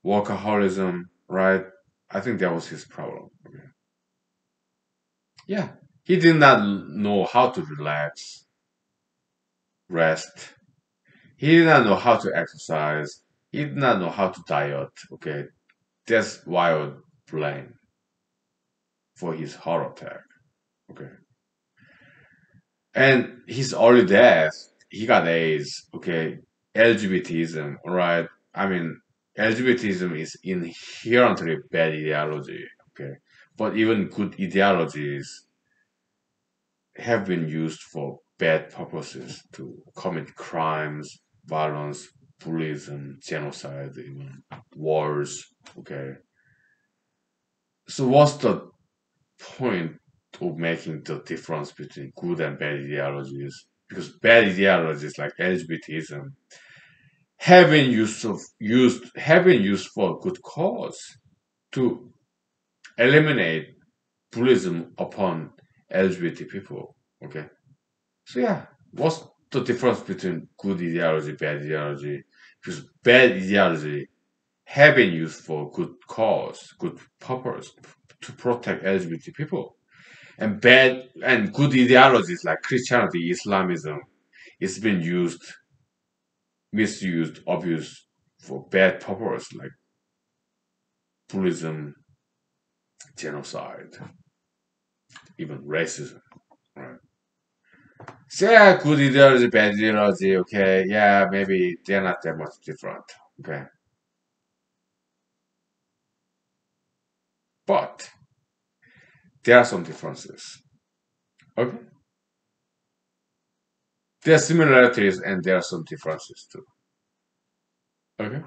workaholism, right? I think that was his problem. Okay. Yeah. He did not know how to relax, rest. He did not know how to exercise. He did not know how to diet. Okay, that's wild blame for his heart attack. Okay, and his early death, he got AIDS. Okay, LGBTism. All right, I mean LGBTism is inherently bad ideology. Okay, but even good ideologies have been used for bad purposes to commit crimes, violence, bullying, genocide, even wars. Okay, so what's the point of making the difference between good and bad ideologies? Because bad ideologies like LGBTism have been used for a good cause to eliminate bullying upon LGBT people. Okay, so yeah, what's the difference between good ideology, bad ideology? Because bad ideology have been used for good cause, good purpose to protect LGBT people. And bad and good ideologies like Christianity, Islamism, it's been used, misused, abused for bad purpose like bullying, genocide, even racism. Right? So yeah, good ideology, bad ideology, okay, yeah, maybe they're not that much different. Okay. But there are some differences. Okay. There are similarities and there are some differences too. Okay.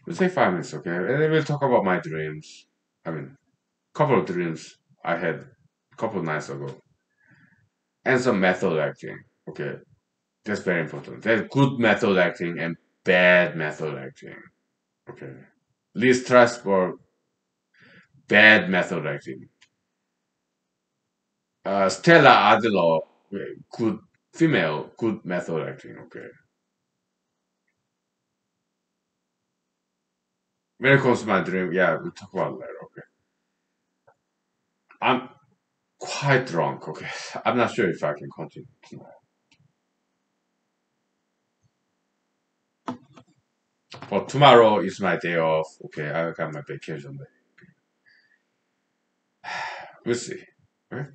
We'll take 5 minutes, okay? And then we'll talk about my dreams. I mean, couple of dreams I had a couple of nights ago. And some method acting. Okay. That's very important. There's good method acting and bad method acting. Okay. Lee Strasberg, bad method acting. Stella Adler, good female, good method acting. Okay. When it comes to my dream, yeah, we'll talk about it later. Okay. I'm quite drunk. Okay. I'm not sure if I can continue tonight. But tomorrow is my day off. Okay. I got my vacation day. We'll see. Okay?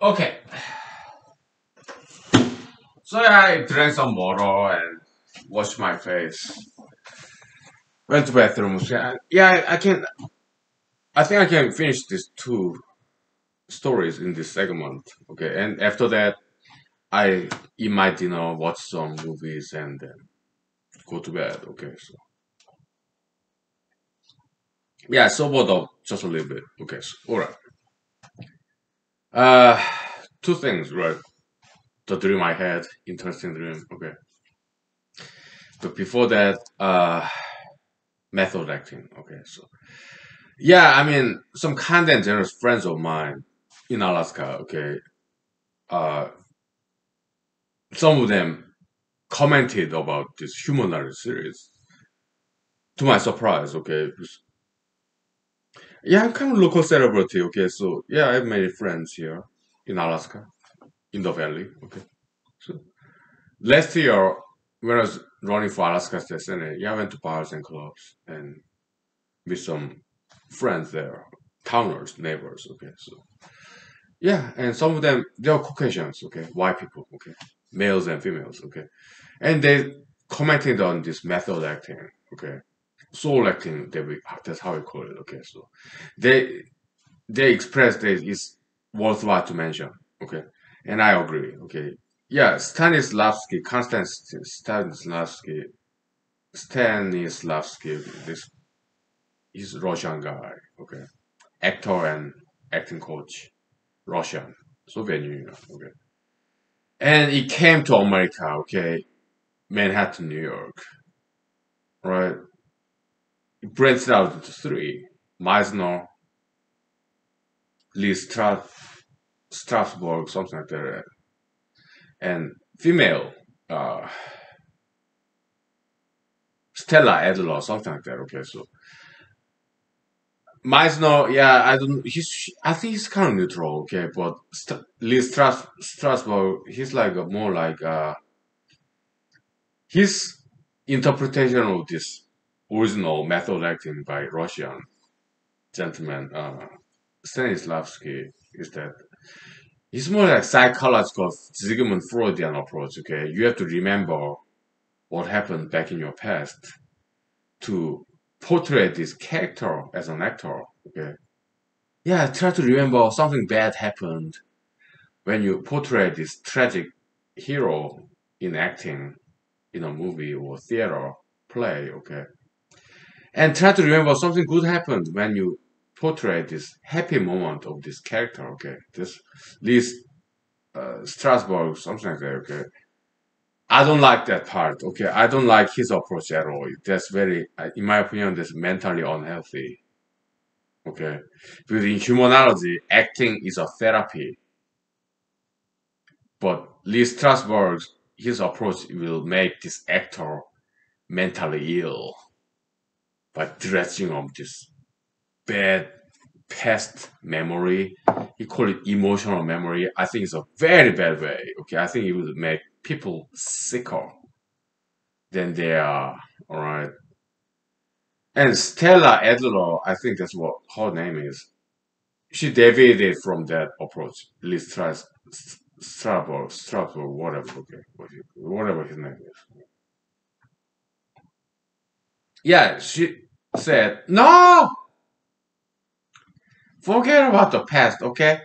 Okay, so I drank some water and washed my face. Went to bathroom. Yeah, I can. I think I can finish these two stories in this segment. Okay, and after that, I eat my dinner, watch some movies, and then go to bed. Okay, so yeah, sobered up just a little bit. Okay, so all right. Uh, two things, right? The dream I had, interesting dream. Okay, but before that, method acting. Okay, so yeah, I mean, some kind and generous friends of mine in Alaska. Okay, uh, some of them commented about this humanology series. To my surprise, okay, yeah, I'm kind of local celebrity. Okay, so yeah, I have many friends here in Alaska, in the valley. Okay, so last year when I was running for Alaska State Senate, yeah, I went to bars and clubs and with some friends there, towners, neighbors. Okay, so yeah, and some of them they are Caucasians. Okay, white people. Okay, males and females. Okay, and they commented on this method acting. Okay, soul acting. That's how we call it. Okay, so they they expressed that it's worthwhile to mention. Okay, and I agree. Okay, yeah, Stanislavski. This he's Russian guy. Okay, actor and acting coach, Russian, Soviet Union. Okay, and he came to America. Okay, Manhattan, New York. Right, he branched out into three: Meisner, Lee Strasberg, something like that, and female. Uh, Stella Adler, something like that. Okay, so Meisner, yeah, I don't. I think he's kind of neutral. Okay, but Lee Strasberg, he's like more like his interpretation of this original method acting by Russian gentleman Stanislavski is that he's more like psychological Sigmund Freudian approach. Okay, you have to remember what happened back in your past to portray this character as an actor. Okay. Yeah, try to remember something bad happened when you portray this tragic hero in acting in a movie or theater play. Okay. And try to remember something good happened when you portray this happy moment of this character. Okay. This Lee Strasberg, something like that. Okay. I don't like that part. Okay, I don't like his approach at all. That's very, in my opinion, that's mentally unhealthy. Okay, because in humanology, acting is a therapy. But Lee Strasberg, his approach will make this actor mentally ill by dredging up this bad past memory. He called it emotional memory. I think it's a very bad way. Okay, I think it will make people sicker than they are. All right. And Stella Adler, I think that's what her name is. She deviated from that approach. At least Strasbourg, whatever, okay, whatever his name is. Yeah, she said, no, forget about the past, okay?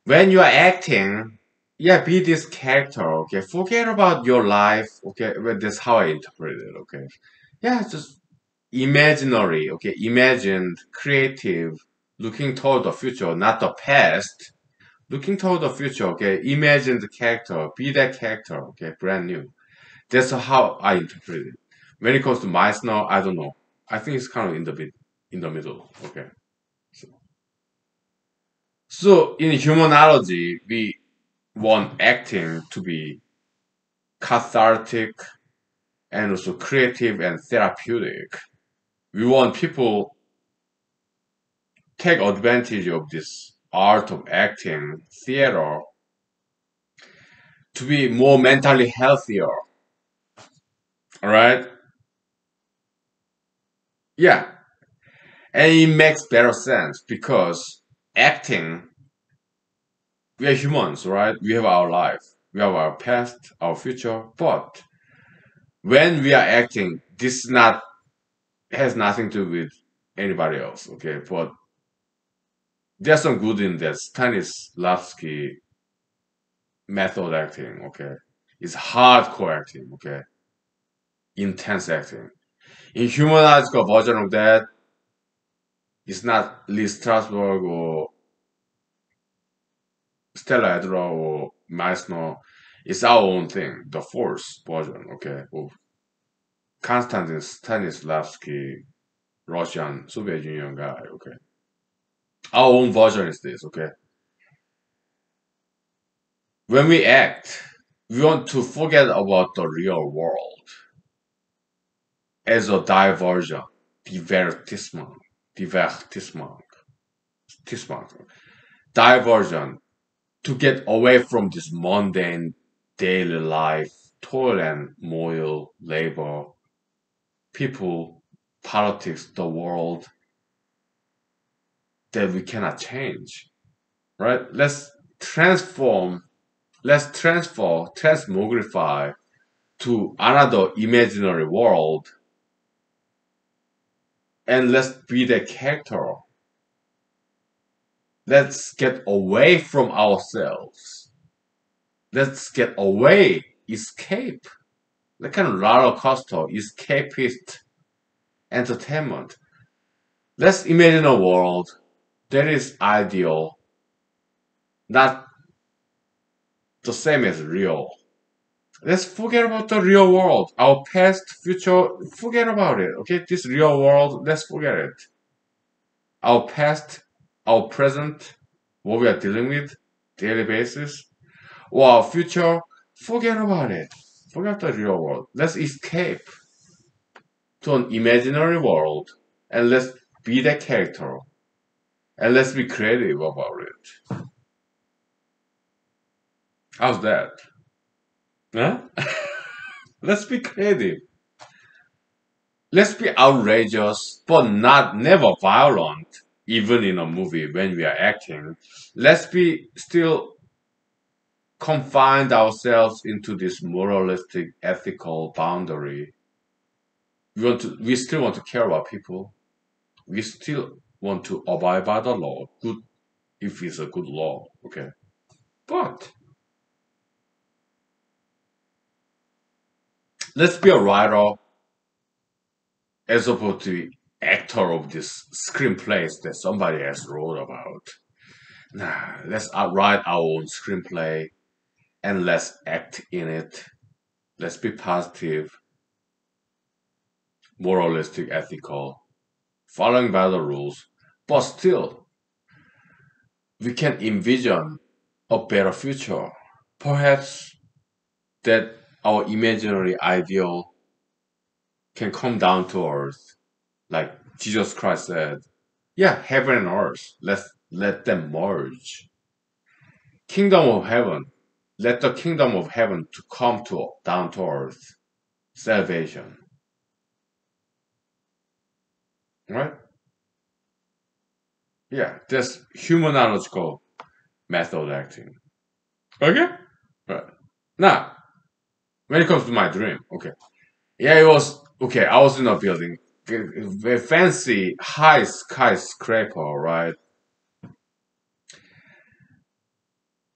When you are acting, yeah, be this character, okay? Forget about your life, okay? Well, that's how I interpret it, okay? Yeah, just imaginary, okay? Imagined, creative, looking toward the future, not the past. Looking toward the future, okay? Imagine the character, be that character, okay? Brand new. That's how I interpret it. When it comes to Meissner, I don't know. I think it's kind of in the middle, okay? So in humanology, we want acting to be cathartic and also creative and therapeutic. We want people take advantage of this art of acting, theater, to be more mentally healthier. All right? Yeah. And it makes better sense because acting, we are humans, right? We have our life, we have our past, our future. But when we are acting, this not has nothing to do with anybody else, okay? But there's some good in that Stanislavski method acting, okay? It's hardcore acting, okay? Intense acting. In humanized version of that, it's not Lee Strasberg or Stella Adler or Meissner. It's our own thing, the force version, okay, of Konstantin Stanislavski, Russian Soviet Union guy, okay. Our own version is this, okay. When we act, we want to forget about the real world as a diversion, divertissement, divertissement, diversion, to get away from this mundane daily life, toil and moil, labor, people, politics, the world that we cannot change, right? Transmogrify to another imaginary world and let's be the character. Let's get away from ourselves. Let's get away, escape. Like kind of roller coaster, escapist entertainment. Let's imagine a world that is ideal, not the same as real. Let's forget about the real world. Our past, future, forget about it. Okay, this real world, let's forget it. Our past, our present, what we are dealing with, daily basis, or our future, forget about it. Forget the real world. Let's escape to an imaginary world and let's be the character and let's be creative about it. How's that? Huh? Let's be creative. Let's be outrageous, but not never violent, even in a movie when we are acting. Let's be still confined ourselves into this moralistic, ethical boundary. we still want to care about people. We still want to abide by the law, good if it's a good law, okay? But let's be a writer as opposed to actor of this screenplays that somebody else wrote about. Nah, let's write our own screenplay and let's act in it. Let's be positive, moralistic, ethical, following by the rules, but still, we can envision a better future. Perhaps that our imaginary ideal can come down to earth, like Jesus Christ said. Yeah, heaven and earth, let's let them merge. Kingdom of heaven, let the kingdom of heaven to come to down to earth. Salvation, right? Yeah, that's humanological method acting. Okay, right. Now, when it comes to my dream, okay, yeah, it was okay. I was in a building, a fancy high skyscraper, right?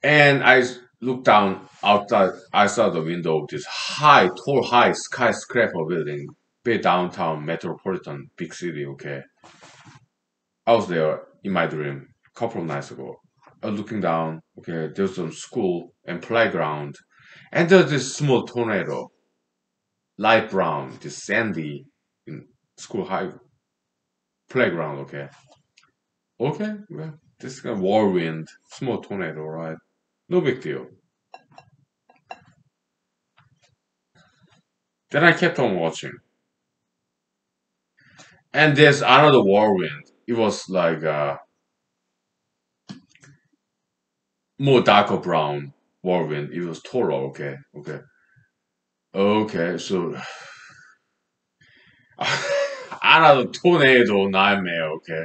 And I looked down outside the window of this high skyscraper building, big downtown metropolitan big city. Okay, I was there in my dream a couple of nights ago. I was looking down. Okay, there's some school and playground, and there's this small tornado, light brown, this sandy, in school high playground. Okay, okay, well, this kind of whirlwind, small tornado, right? No big deal. Then I kept on watching. And there's another whirlwind. It was like more darker brown whirlwind. It was taller, okay, okay. Okay, so another tornado nightmare, okay.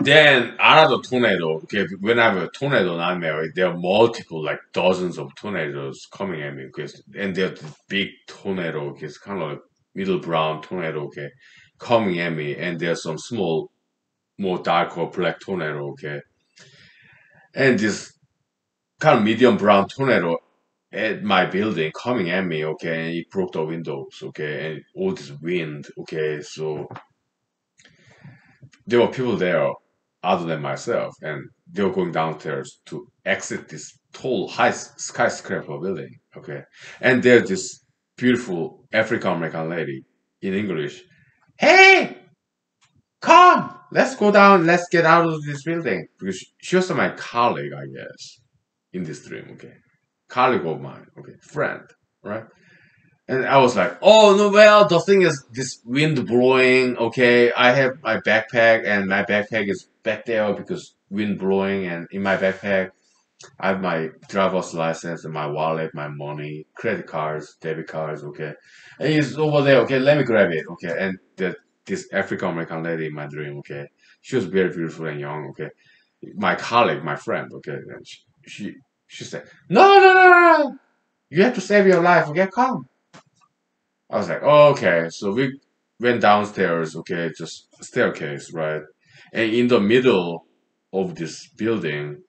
Then another tornado, okay. When I have a tornado nightmare, there are multiple, like dozens of tornadoes coming at me, okay. And they're the big tornado, okay. It's kind of like middle brown tornado, okay, coming at me. And there's some small, more darker black tornado, okay. And this kind of medium brown tornado at my building coming at me, okay, and it broke the windows, okay, and all this wind, okay, so there were people there other than myself, and they were going downstairs to exit this tall, high skyscraper building, okay, and there's this beautiful African American lady in English, hey, come, let's go down, let's get out of this building, because she was my colleague, I guess, in this dream, okay, colleague of mine, okay, friend, right? And I was like, oh no, well, the thing is, this wind blowing, okay, I have my backpack, and my backpack is back there because wind blowing, and in my backpack, I have my driver's license and my wallet, my money, credit cards, debit cards, okay, and it's over there, okay, let me grab it, okay, and this African American lady in my dream, okay, she was very beautiful and young, okay, my colleague, my friend, okay, and she said, no, no, no, no, no. You have to save your life, okay, come. I was like, oh, okay. So we went downstairs, okay, just staircase, right? And in the middle of this building,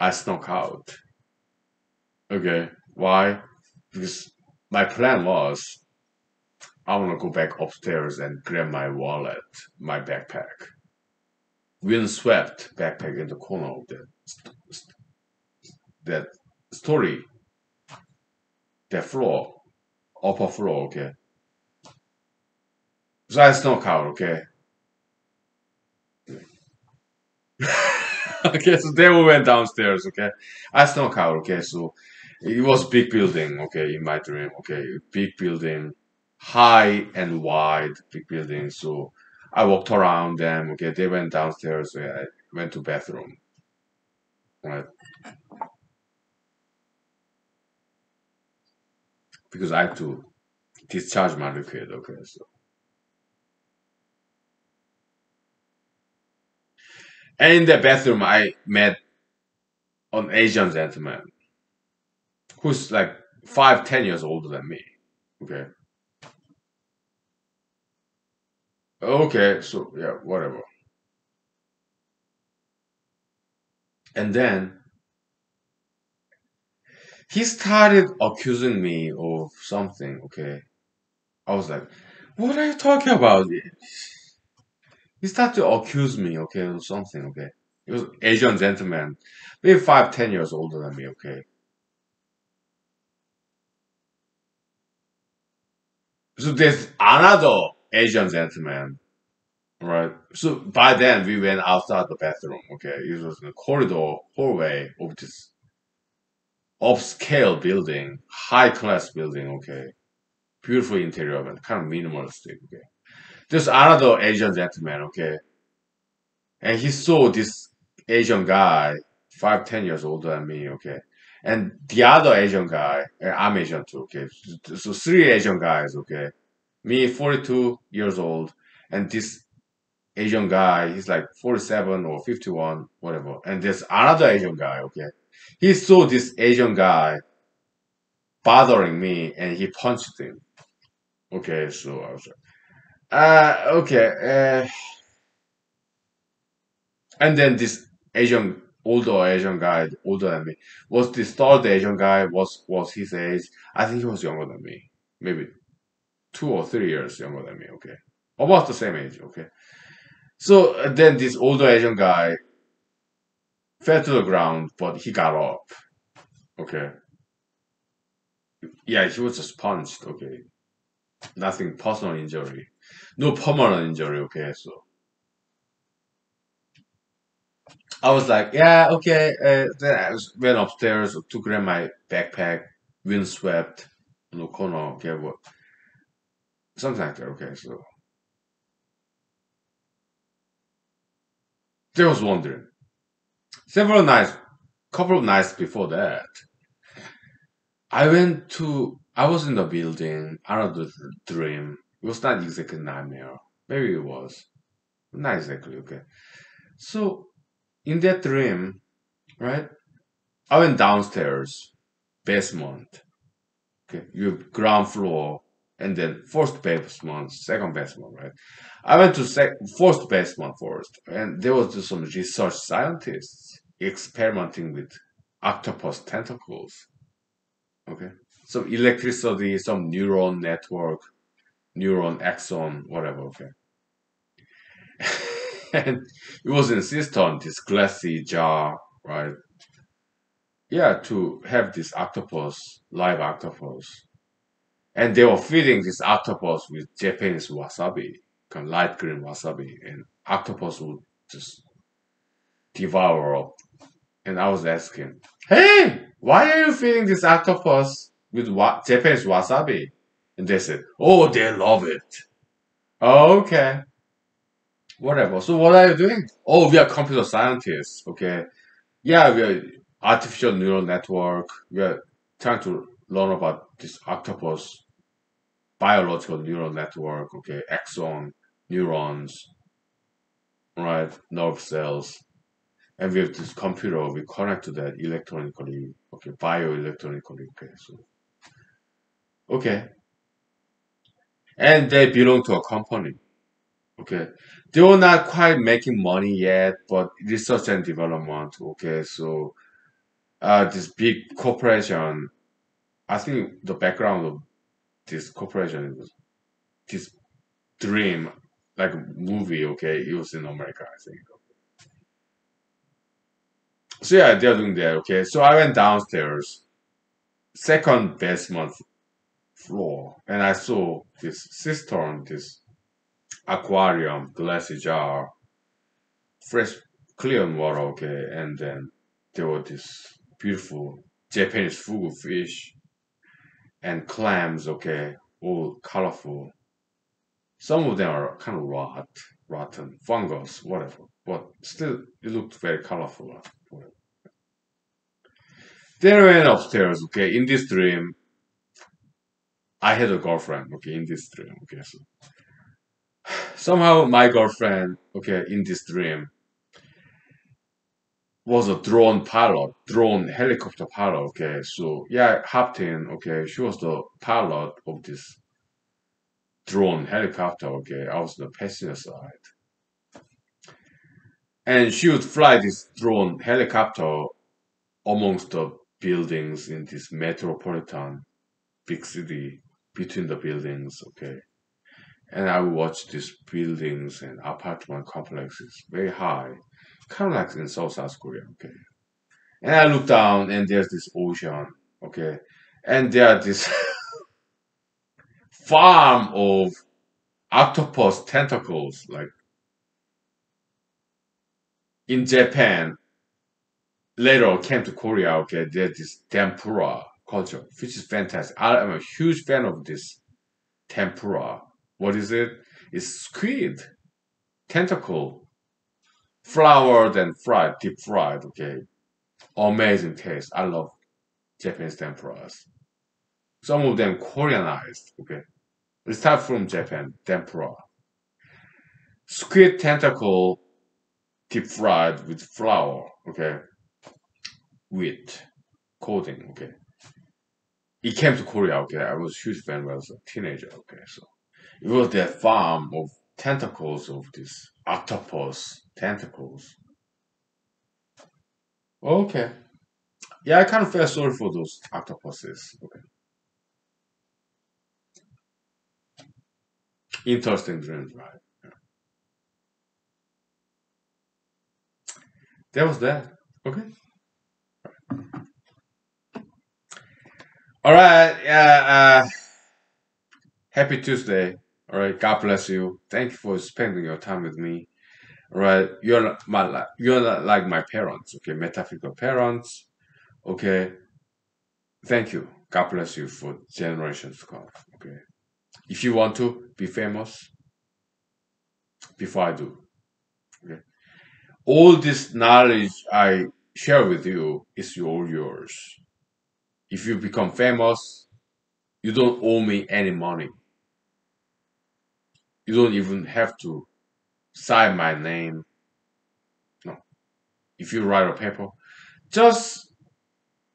I snuck out. Okay, why? Because my plan was I want to go back upstairs and grab my wallet, my backpack. Windswept backpack in the corner of that story, that floor, upper floor, okay. So I snuck out, okay. Okay, so then we went downstairs, okay. I snuck out, okay, so it was big building, okay, in my dream, okay. Big building, high and wide, big building. So I walked around them, okay. They went downstairs, so I went to bathroom, right? Because I had to discharge my liquid, okay. So and in the bathroom, I met an Asian gentleman who's like 5, 10 years older than me. Okay. Okay, so yeah, whatever. And then he started accusing me of something, okay? I was like, what are you talking about? He started to accuse me, okay, of something, okay? He was Asian gentleman, maybe 5, 10 years older than me, okay? So there's another Asian gentleman, right? So by then we went outside the bathroom, okay? It was in the corridor, hallway of this upscale building, high class building, okay? Beautiful interior, but kind of minimalistic, okay? There's another Asian gentleman, okay? And he saw this Asian guy, 5, 10 years older than me, okay? And the other Asian guy, I'm Asian too, okay? So three Asian guys, okay? Me, 42 years old, and this Asian guy, he's like 47 or 51, whatever. And there's another Asian guy, okay? He saw this Asian guy bothering me and he punched him. Okay, so I was like, okay. And then this older Asian guy, older than me, was this third Asian guy, was his age. I think he was younger than me. Maybe 2 or 3 years younger than me, okay? Almost the same age, okay? So then this older Asian guy fell to the ground, but he got up, okay? Yeah, he was just punched, okay? Nothing personal injury. No permanent injury, okay? So I was like, yeah, okay. Then went upstairs, to grab my backpack, windswept, no corner, okay, what, something like that, okay. So I was wondering, several nights, couple of nights before that, I was in the building, another dream. It was not exactly nightmare. Maybe it was. Not exactly, okay. So in that dream, right, I went downstairs, basement. Okay, you have ground floor and then first basement, second basement, right? I went to first basement first, and there was just some research scientists experimenting with octopus tentacles. Okay, some electricity, some neuron network, neuron axon, whatever. Okay, and it was insist on this glassy jar, right? Yeah, to have this octopus, live octopus. And they were feeding this octopus with Japanese wasabi, kind of light green wasabi, and octopus would just devour up. And I was asking, "Hey, why are you feeding this octopus with Japanese wasabi?" And they said, "Oh, they love it." Oh, okay, whatever. So what are you doing? Oh, we are computer scientists. Okay, yeah, we are artificial neural network. We are trying to learn about this octopus biological neural network, okay, axon, neurons, right, nerve cells. And we have this computer, we connect to that electronically, okay, bioelectronically, okay, so, okay. And they belong to a company, okay. They were not quite making money yet, but research and development, okay, so, this big corporation, I think the background of this corporation is this dream, like a movie, okay, it was in America, I think. So yeah, they're doing that. Okay, so I went downstairs, second basement floor, and I saw this cistern, this aquarium, glassy jar, fresh, clear water. Okay, and then there were this beautiful Japanese fugu fish and clams. Okay, all colorful. Some of them are kind of rotten, fungus, whatever. But still, it looked very colorful. Then I went upstairs. Okay, in this dream, I had a girlfriend, okay, in this dream, okay. So somehow my girlfriend, okay, in this dream, was a drone helicopter pilot. Okay, so yeah, I hopped in. Okay, she was the pilot of this drone helicopter. Okay, I was the passenger side, and she would fly this drone helicopter amongst the buildings in this metropolitan big city between the buildings. Okay, and I would watch these buildings and apartment complexes very high, kind of like in South Korea. Okay, and I look down and there's this ocean. Okay, and there are this farm of octopus tentacles. Like in Japan, later came to Korea. Okay, there's this tempura culture, which is fantastic. I am a huge fan of this tempura. What is it? It's squid tentacle, floured and fried, deep fried. Okay, amazing taste. I love Japanese tempuras. Some of them Koreanized. Okay, let's start from Japan. Tempura, squid tentacle, deep fried with flour. Okay, with coating. Okay, it came to Korea. Okay, I was a huge fan when I was a teenager. Okay, so it was that farm of tentacles of this octopus tentacles. Okay. Yeah, I kind of feel sorry for those octopuses. Okay. Interesting dreams, right? That was that. Okay. All right. Yeah. Happy Tuesday. All right. God bless you. Thank you for spending your time with me. All right. You're not like my parents. Okay. Metaphysical parents. Okay. Thank you. God bless you for generations to come. Okay. If you want to be famous, before I do. Okay. All this knowledge I share with you is all yours. If you become famous, you don't owe me any money. You don't even have to sign my name. No. If you write a paper, just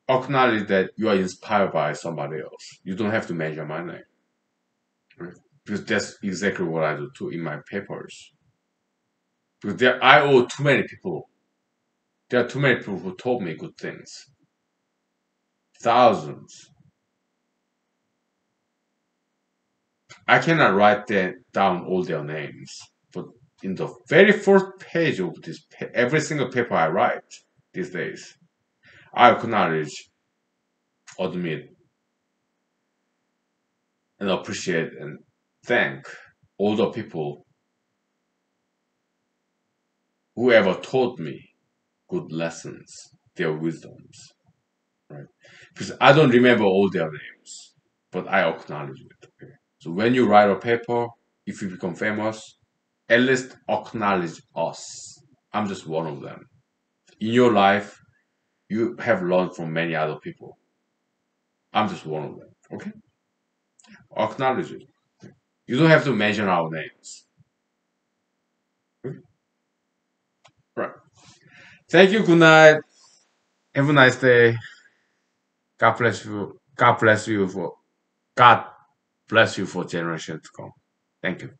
acknowledge that you are inspired by somebody else. You don't have to mention my name. Right? Because that's exactly what I do too in my papers. Because I owe too many people. There are too many people who told me good things. Thousands. I cannot write down all their names, but in the very first page of this, every single paper I write these days, I acknowledge, admit, and appreciate and thank all the people who ever taught me good lessons, their wisdoms, right? Because I don't remember all their names, but I acknowledge it. Okay? So when you write a paper, if you become famous, at least acknowledge us. I'm just one of them. In your life, you have learned from many other people. I'm just one of them. Okay? Acknowledge it. You don't have to mention our names. Okay? Right. Thank you. Good night. Have a nice day. God bless you. God bless you for generations to come. Thank you.